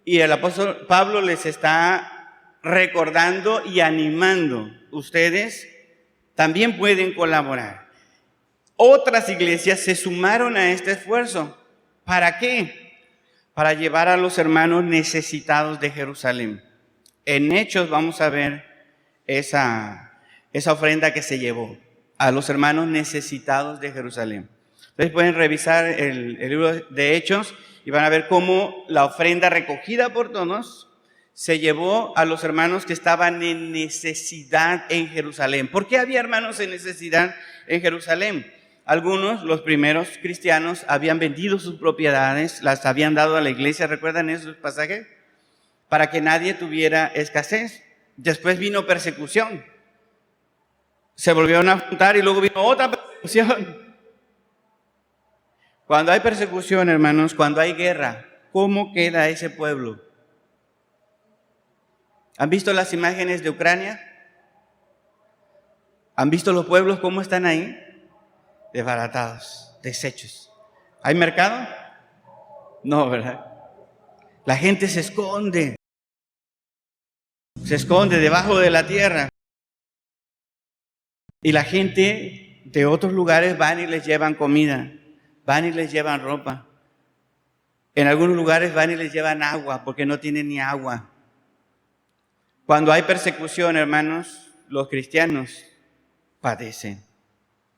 y el apóstol Pablo les está recordando y animando. Ustedes también pueden colaborar. Otras iglesias se sumaron a este esfuerzo. ¿Para qué? Para llevar a los hermanos necesitados de Jerusalén. En Hechos vamos a ver esa ofrenda que se llevó a los hermanos necesitados de Jerusalén. Ustedes pueden revisar el libro de Hechos y van a ver cómo la ofrenda recogida por todos se llevó a los hermanos que estaban en necesidad en Jerusalén. ¿Por qué había hermanos en necesidad en Jerusalén? Algunos, los primeros cristianos, habían vendido sus propiedades, las habían dado a la iglesia, ¿recuerdan esos pasajes? Para que nadie tuviera escasez. Después vino persecución. Se volvieron a juntar y luego vino otra persecución. Cuando hay persecución, hermanos, cuando hay guerra, ¿cómo queda ese pueblo? ¿Han visto las imágenes de Ucrania? ¿Han visto los pueblos cómo están ahí? Desbaratados, deshechos. ¿Hay mercado? No, ¿verdad? La gente se esconde debajo de la tierra. Y la gente de otros lugares van y les llevan comida, van y les llevan ropa. En algunos lugares van y les llevan agua porque no tienen ni agua. Cuando hay persecución, hermanos, los cristianos padecen,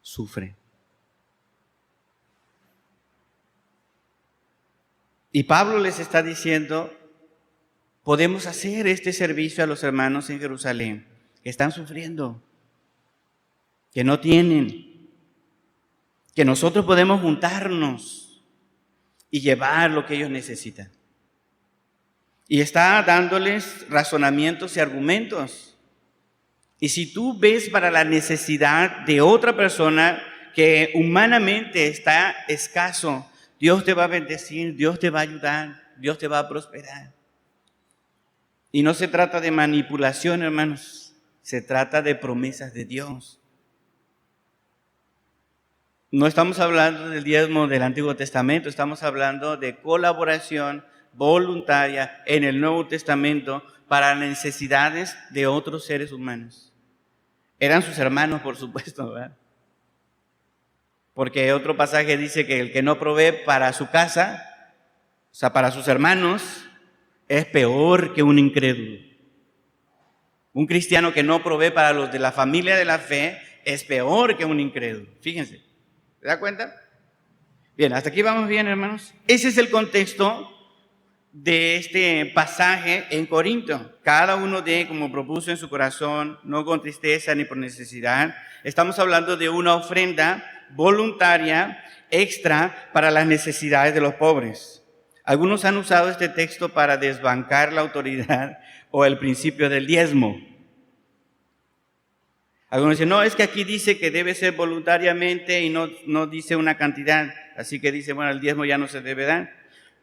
sufren. Y Pablo les está diciendo, podemos hacer este servicio a los hermanos en Jerusalén que están sufriendo, que no tienen, que nosotros podemos juntarnos y llevar lo que ellos necesitan. Y está dándoles razonamientos y argumentos. Y si tú ves para la necesidad de otra persona que humanamente está escaso, Dios te va a bendecir, Dios te va a ayudar, Dios te va a prosperar. Y no se trata de manipulación, hermanos, se trata de promesas de Dios. No estamos hablando del diezmo del Antiguo Testamento, estamos hablando de colaboración voluntaria en el Nuevo Testamento para necesidades de otros seres humanos. Eran sus hermanos, por supuesto, ¿verdad? Porque otro pasaje dice que el que no provee para su casa, o sea, para sus hermanos, es peor que un incrédulo. Un cristiano que no provee para los de la familia de la fe es peor que un incrédulo. Fíjense, ¿se da cuenta? Bien, hasta aquí vamos bien, hermanos. Ese es el contexto de este pasaje en Corinto. Cada uno de, como propuso en su corazón, no con tristeza ni por necesidad. Estamos hablando de una ofrenda voluntaria extra para las necesidades de los pobres. Algunos han usado este texto para desbancar la autoridad o el principio del diezmo. Algunos dicen, no, es que aquí dice que debe ser voluntariamente y no dice una cantidad, así que dice, bueno, el diezmo ya no se debe dar,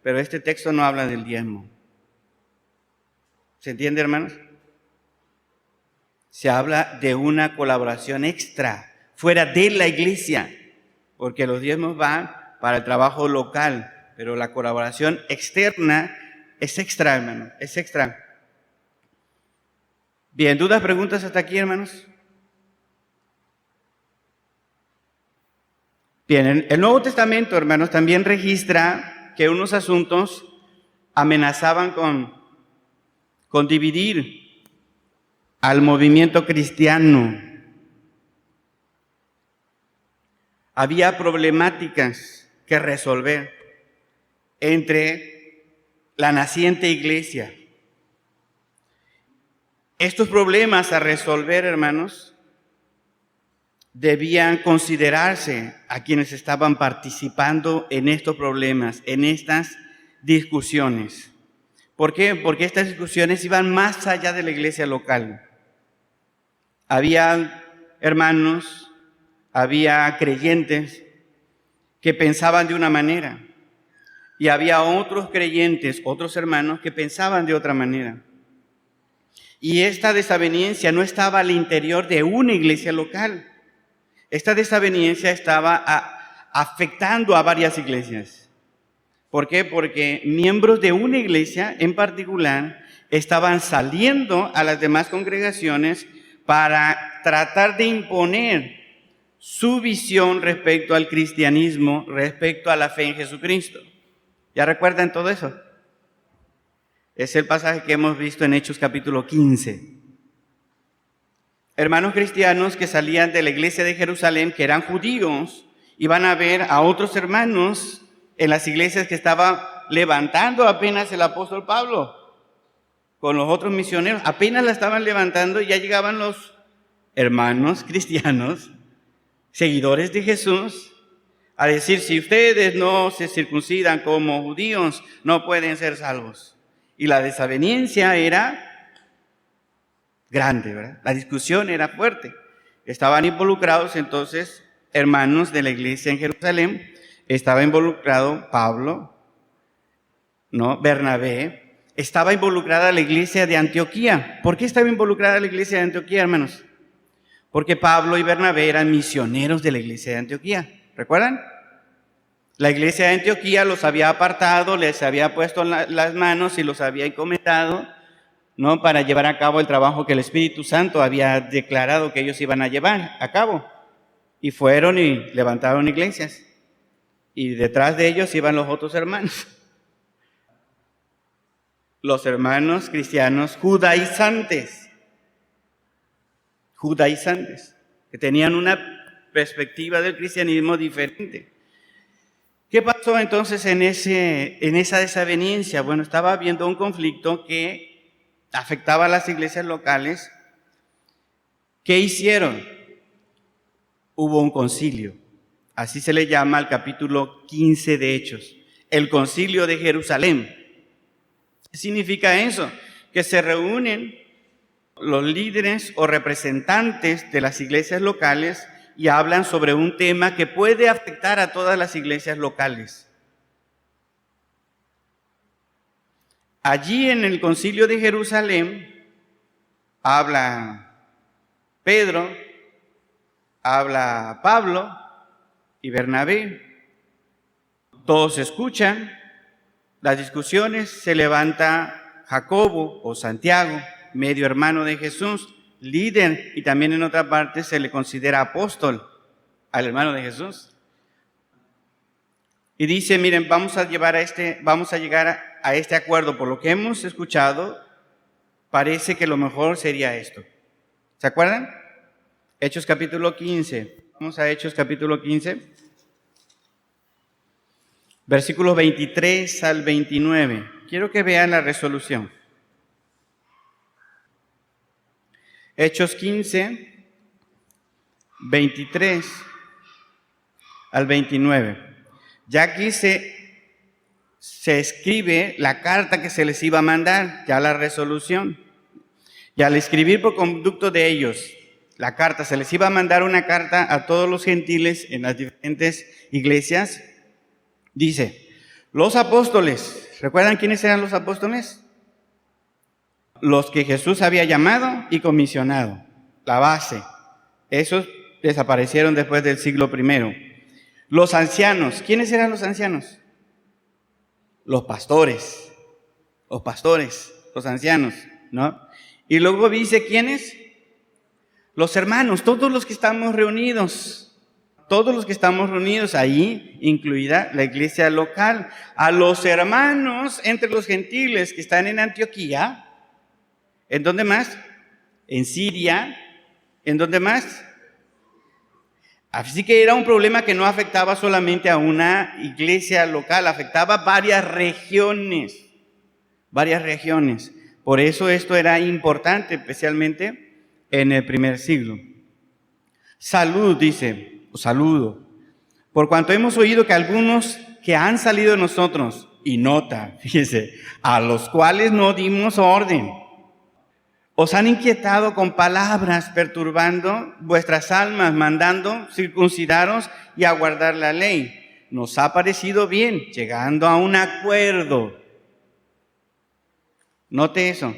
pero este texto no habla del diezmo. ¿Se entiende, hermanos? Se habla de una colaboración extra, fuera de la iglesia, porque los diezmos van para el trabajo local, pero la colaboración externa es extra, hermano, es extra. Bien, ¿dudas, preguntas hasta aquí, hermanos? Bien, el Nuevo Testamento, hermanos, también registra que unos asuntos amenazaban con con dividir al movimiento cristiano. Había problemáticas que resolver entre la naciente iglesia. Estos problemas a resolver, hermanos, debían considerarse a quienes estaban participando en estos problemas, en estas discusiones. ¿Por qué? Porque estas discusiones iban más allá de la iglesia local. Había hermanos, había creyentes que pensaban de una manera y había otros creyentes, otros hermanos que pensaban de otra manera. Y esta desaveniencia no estaba al interior de una iglesia local. Esta desaveniencia estaba afectando a varias iglesias. ¿Por qué? Porque miembros de una iglesia en particular estaban saliendo a las demás congregaciones para tratar de imponer su visión respecto al cristianismo, respecto a la fe en Jesucristo. ¿Ya recuerdan todo eso? Es el pasaje que hemos visto en Hechos capítulo 15. Hermanos cristianos que salían de la iglesia de Jerusalén, que eran judíos, iban a ver a otros hermanos en las iglesias que estaba levantando apenas el apóstol Pablo con los otros misioneros. Apenas la estaban levantando y ya llegaban los hermanos cristianos, seguidores de Jesús, a decir: si ustedes no se circuncidan como judíos, no pueden ser salvos. Y la desaveniencia era grande, ¿verdad? La discusión era fuerte. Estaban involucrados entonces hermanos de la iglesia en Jerusalén, estaba involucrado Pablo, ¿no? Bernabé, estaba involucrada la iglesia de Antioquía. ¿Por qué estaba involucrada la iglesia de Antioquía, hermanos? Porque Pablo y Bernabé eran misioneros de la iglesia de Antioquía. ¿Recuerdan? La iglesia de Antioquía los había apartado, les había puesto las manos y los había encomendado, ¿no? Para llevar a cabo el trabajo que el Espíritu Santo había declarado que ellos iban a llevar a cabo. Y fueron y levantaron iglesias. Y detrás de ellos iban los otros hermanos. Los hermanos cristianos judaizantes, que tenían una perspectiva del cristianismo diferente. ¿Qué pasó entonces en esa desaveniencia? Bueno, estaba habiendo un conflicto que afectaba a las iglesias locales. ¿Qué hicieron? Hubo un concilio. Así se le llama al capítulo 15 de Hechos, el concilio de Jerusalén. ¿Qué significa eso? Que se reúnen los líderes o representantes de las iglesias locales y hablan sobre un tema que puede afectar a todas las iglesias locales. Allí en el concilio de Jerusalén habla Pedro, habla Pablo y Bernabé. Todos escuchan las discusiones, se levanta Jacobo o Santiago, medio hermano de Jesús, líder, y también en otra parte se le considera apóstol al hermano de Jesús. Y dice: miren, vamos a llegar a este acuerdo. Por lo que hemos escuchado, parece que lo mejor sería esto. ¿Se acuerdan? Hechos capítulo 15. Vamos a Hechos capítulo 15. Versículos 23 al 29. Quiero que vean la resolución. Hechos 15, 23 al 29. Ya aquí se escribe la carta que se les iba a mandar, ya la resolución. Y al escribir por conducto de ellos la carta, se les iba a mandar una carta a todos los gentiles en las diferentes iglesias. Dice: los apóstoles, ¿recuerdan quiénes eran los apóstoles? Los que Jesús había llamado y comisionado, la base. Esos desaparecieron después del siglo I. Los ancianos, ¿quiénes eran los ancianos? Los pastores, los ancianos, ¿no? Y luego dice, ¿quiénes? Los hermanos, todos los que estamos reunidos ahí, incluida la iglesia local. A los hermanos entre los gentiles que están en Antioquía, ¿En dónde más? En Siria. ¿En dónde más? Así que era un problema que no afectaba solamente a una iglesia local, afectaba varias regiones. Por eso esto era importante, especialmente en el primer siglo. Salud, dice, saludo. Por cuanto hemos oído que algunos que han salido de nosotros, y nota, fíjese, a los cuales no dimos orden, os han inquietado con palabras, perturbando vuestras almas, mandando circuncidaros y aguardar la ley. Nos ha parecido bien, llegando a un acuerdo. Note eso,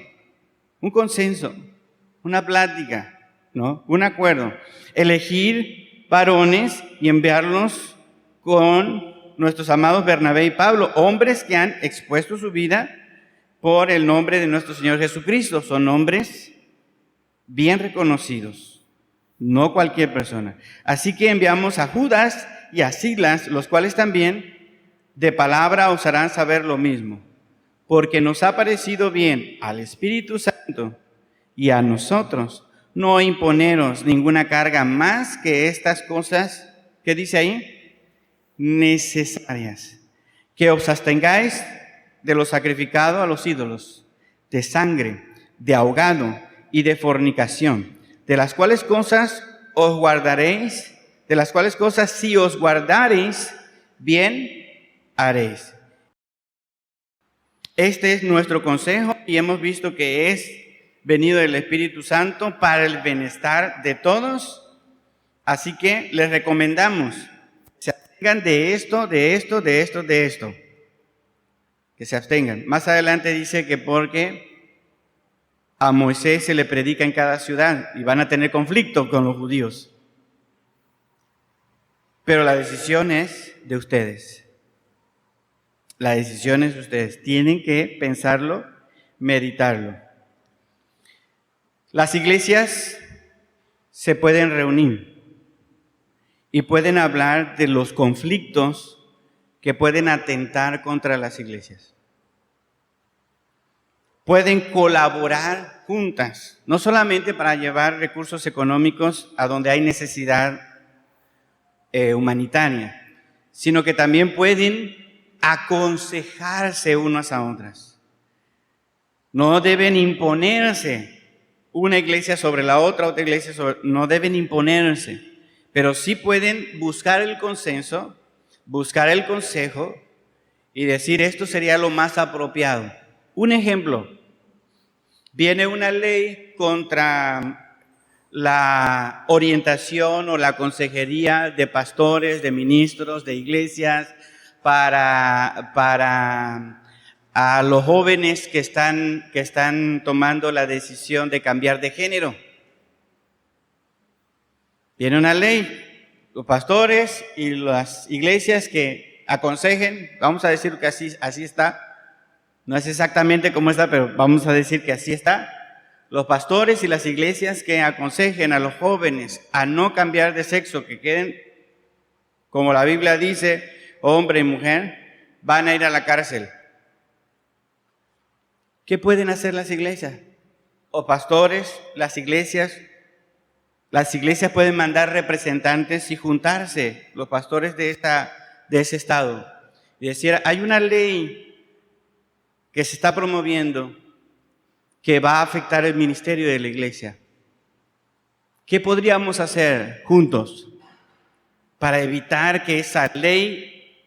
un consenso, una plática, ¿no? Un acuerdo. Elegir varones y enviarlos con nuestros amados Bernabé y Pablo, hombres que han expuesto su vida por el nombre de nuestro Señor Jesucristo. Son hombres bien reconocidos, no cualquier persona. Así que enviamos a Judas y a Silas, los cuales también de palabra os harán saber lo mismo, porque nos ha parecido bien al Espíritu Santo y a nosotros no imponeros ninguna carga más que estas cosas, ¿qué dice ahí? Necesarias, que os abstengáis de lo sacrificado a los ídolos, de sangre, de ahogado y de fornicación, de las cuales cosas si os guardareis, bien haréis. Este es nuestro consejo y hemos visto que es venido del Espíritu Santo para el bienestar de todos. Así que les recomendamos que se abstengan de esto. Que se abstengan. Más adelante dice que porque a Moisés se le predica en cada ciudad y van a tener conflicto con los judíos. Pero la decisión es de ustedes. La decisión es de ustedes. Tienen que pensarlo, meditarlo. Las iglesias se pueden reunir y pueden hablar de los conflictos que pueden atentar contra las iglesias. Pueden colaborar juntas, no solamente para llevar recursos económicos a donde hay necesidad humanitaria, sino que también pueden aconsejarse unas a otras. No deben imponerse una iglesia sobre la otra iglesia no deben imponerse, pero sí pueden buscar el consenso, buscar el consejo y decir esto sería lo más apropiado. Un ejemplo, viene una ley contra la orientación o la consejería de pastores, de ministros, de iglesias, para a los jóvenes que están tomando la decisión de cambiar de género. Viene una ley, los pastores y las iglesias que aconsejen, vamos a decir que así está, no es exactamente como está, pero vamos a decir que así está. Los pastores y las iglesias que aconsejen a los jóvenes a no cambiar de sexo, que queden, como la Biblia dice, hombre y mujer, van a ir a la cárcel. ¿Qué pueden hacer las iglesias? O pastores, las iglesias pueden mandar representantes y juntarse, los pastores de ese estado, y decir, hay una ley que se está promoviendo que va a afectar el ministerio de la iglesia. ¿Qué podríamos hacer juntos para evitar que esa ley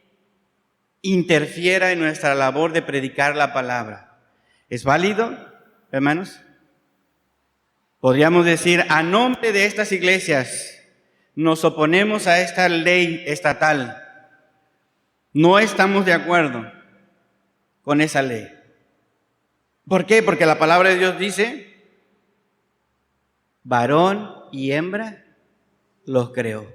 interfiera en nuestra labor de predicar la palabra? ¿Es válido, hermanos? Podríamos decir, a nombre de estas iglesias, nos oponemos a esta ley estatal. No estamos de acuerdo con esa ley. ¿Por qué? Porque la palabra de Dios dice, varón y hembra los creó.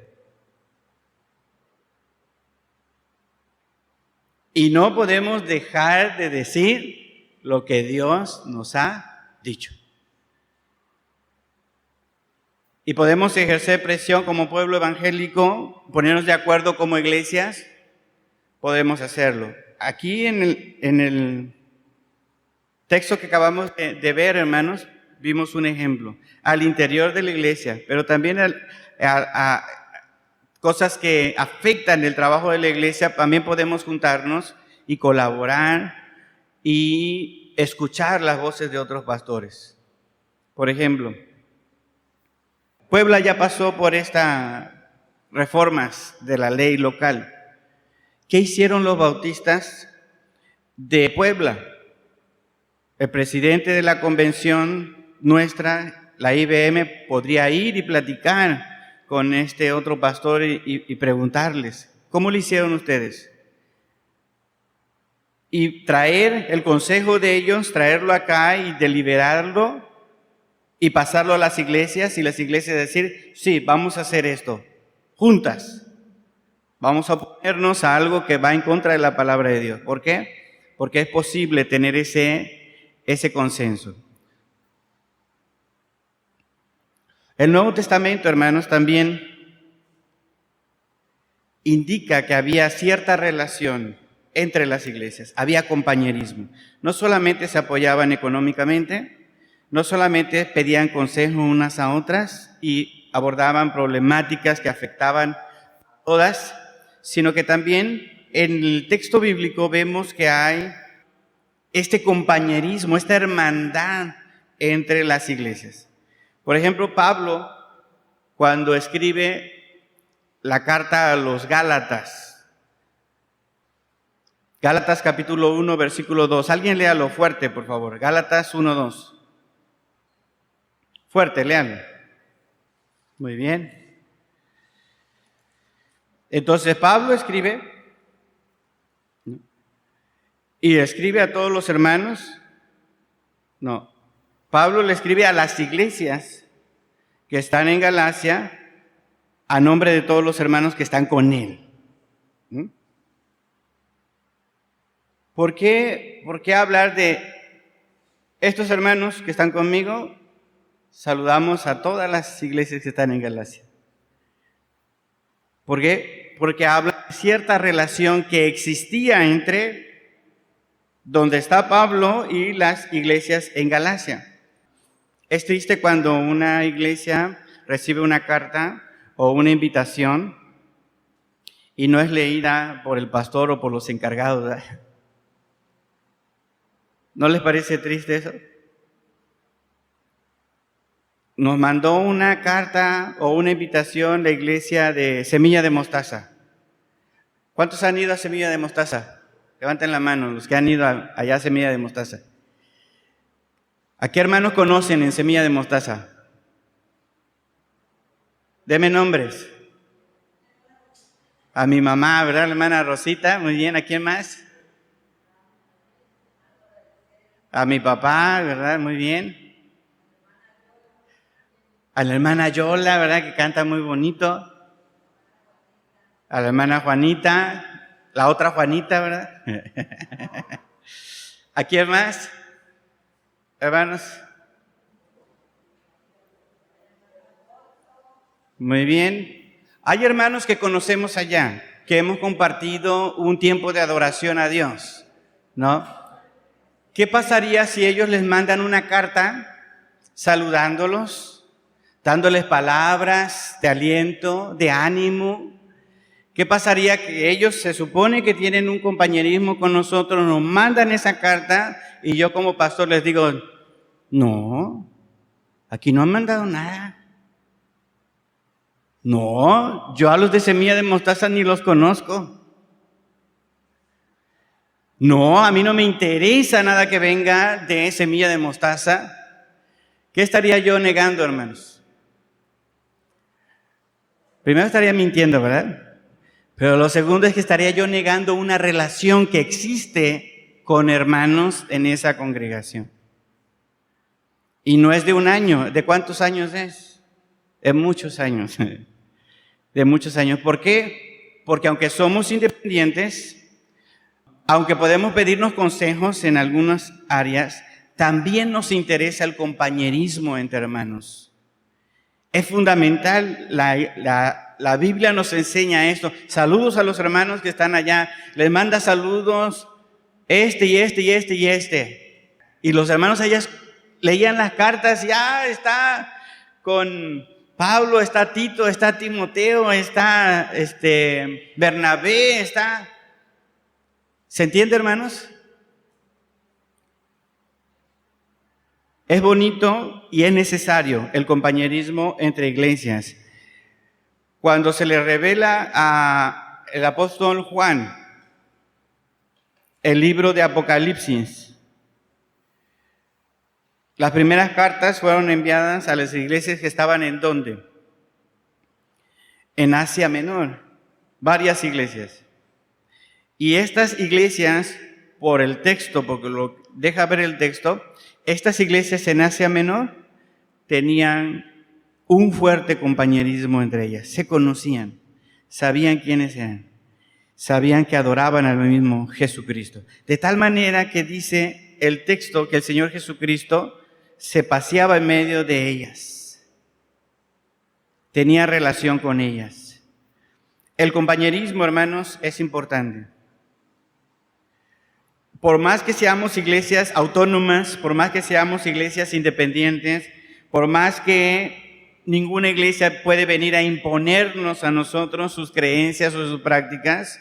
Y no podemos dejar de decir lo que Dios nos ha dicho. Y podemos ejercer presión como pueblo evangélico, ponernos de acuerdo como iglesias, podemos hacerlo. Aquí en el texto que acabamos de ver, hermanos, vimos un ejemplo, al interior de la iglesia, pero también a cosas que afectan el trabajo de la iglesia, también podemos juntarnos y colaborar y escuchar las voces de otros pastores. Por ejemplo, Puebla ya pasó por estas reformas de la ley local. ¿Qué hicieron los bautistas de Puebla? El presidente de la convención nuestra, la IBM, podría ir y platicar con este otro pastor y preguntarles, ¿cómo lo hicieron ustedes? Y traer el consejo de ellos, traerlo acá y deliberarlo y pasarlo a las iglesias, y las iglesias decir, sí, vamos a hacer esto, juntas. Vamos a oponernos a algo que va en contra de la palabra de Dios. ¿Por qué? Porque es posible tener ese consenso. El Nuevo Testamento, hermanos, también indica que había cierta relación entre las iglesias, había compañerismo. No solamente se apoyaban económicamente, no solamente pedían consejo unas a otras y abordaban problemáticas que afectaban a todas, sino que también en el texto bíblico vemos que hay este compañerismo, esta hermandad entre las iglesias. Por ejemplo, Pablo, cuando escribe la carta a los Gálatas, Gálatas capítulo 1, versículo 2. Alguien léalo fuerte, por favor. Gálatas 1, 2. Fuerte, léanlo. Muy bien. Entonces Pablo escribe, y escribe a todos los hermanos. No, Pablo le escribe a las iglesias que están en Galacia a nombre de todos los hermanos que están con él. ¿Por qué hablar de estos hermanos que están conmigo? Saludamos a todas las iglesias que están en Galacia. ¿Por qué? Porque habla de cierta relación que existía entre donde está Pablo y las iglesias en Galacia. Es triste cuando una iglesia recibe una carta o una invitación y no es leída por el pastor o por los encargados, ¿verdad? ¿No les parece triste eso? Nos mandó una carta o una invitación la iglesia de Semilla de Mostaza. ¿Cuántos han ido a Semilla de Mostaza? Levanten la mano los que han ido allá a Semilla de Mostaza. ¿A qué hermanos conocen en Semilla de Mostaza? Deme nombres. A mi mamá, ¿verdad? La hermana Rosita, muy bien. ¿A quién más? A mi papá, ¿verdad? Muy bien. A la hermana Yola, ¿verdad? Que canta muy bonito. A la hermana Juanita, la otra Juanita, ¿verdad? ¿A quién más, hermanos? Muy bien. Hay hermanos que conocemos allá, que hemos compartido un tiempo de adoración a Dios, ¿no? ¿Qué pasaría si ellos les mandan una carta saludándolos, dándoles palabras de aliento, de ánimo? ¿Qué pasaría que ellos se supone que tienen un compañerismo con nosotros, nos mandan esa carta y yo como pastor les digo, no, aquí no han mandado nada. No, yo a los de Semilla de Mostaza ni los conozco. No, a mí no me interesa nada que venga de Semilla de Mostaza. ¿Qué estaría yo negando, hermanos? Primero estaría mintiendo, ¿verdad? Pero lo segundo es que estaría yo negando una relación que existe con hermanos en esa congregación. Y no es de un año. ¿De cuántos años es? De muchos años. De muchos años. ¿Por qué? Porque aunque somos independientes, aunque podemos pedirnos consejos en algunas áreas, también nos interesa el compañerismo entre hermanos. Es fundamental, la Biblia nos enseña esto. Saludos a los hermanos que están allá. Les manda saludos este y este y este y este. Y los hermanos allá leían las cartas y está con Pablo, está Tito, está Timoteo, está Bernabé, está... ¿Se entiende, hermanos? Es bonito y es necesario el compañerismo entre iglesias. Cuando se le revela al apóstol Juan el libro de Apocalipsis, las primeras cartas fueron enviadas a las iglesias que estaban ¿en dónde? En Asia Menor, varias iglesias. Y estas iglesias, por el texto, porque lo deja ver el texto, estas iglesias en Asia Menor tenían un fuerte compañerismo entre ellas. Se conocían, sabían quiénes eran, sabían que adoraban al mismo Jesucristo. De tal manera que dice el texto que el Señor Jesucristo se paseaba en medio de ellas. Tenía relación con ellas. El compañerismo, hermanos, es importante. Por más que seamos iglesias autónomas, por más que seamos iglesias independientes, por más que ninguna iglesia puede venir a imponernos a nosotros sus creencias o sus prácticas,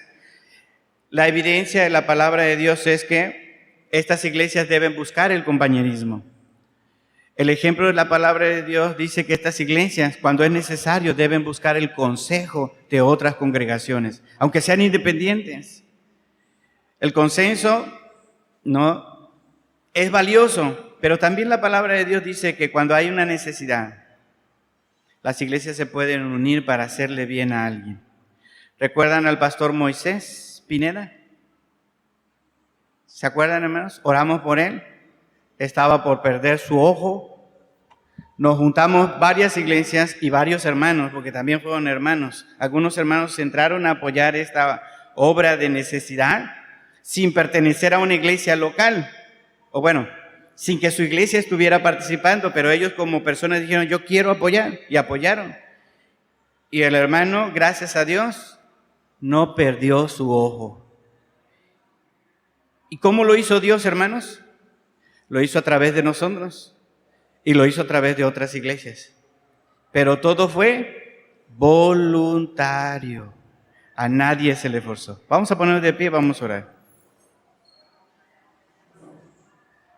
la evidencia de la palabra de Dios es que estas iglesias deben buscar el compañerismo. El ejemplo de la palabra de Dios dice que estas iglesias, cuando es necesario, deben buscar el consejo de otras congregaciones, aunque sean independientes. El consenso no es valioso, pero también la palabra de Dios dice que cuando hay una necesidad, las iglesias se pueden unir para hacerle bien a alguien. ¿Recuerdan al pastor Moisés Pineda? ¿Se acuerdan, hermanos? Oramos por él. Estaba por perder su ojo. Nos juntamos varias iglesias y varios hermanos, porque también fueron hermanos. Algunos hermanos entraron a apoyar esta obra de necesidad sin pertenecer a una iglesia local, o bueno, sin que su iglesia estuviera participando, pero ellos como personas dijeron, yo quiero apoyar, y apoyaron. Y el hermano, gracias a Dios, no perdió su ojo. ¿Y cómo lo hizo Dios, hermanos? Lo hizo a través de nosotros, y lo hizo a través de otras iglesias. Pero todo fue voluntario. A nadie se le forzó. Vamos a ponernos de pie, vamos a orar.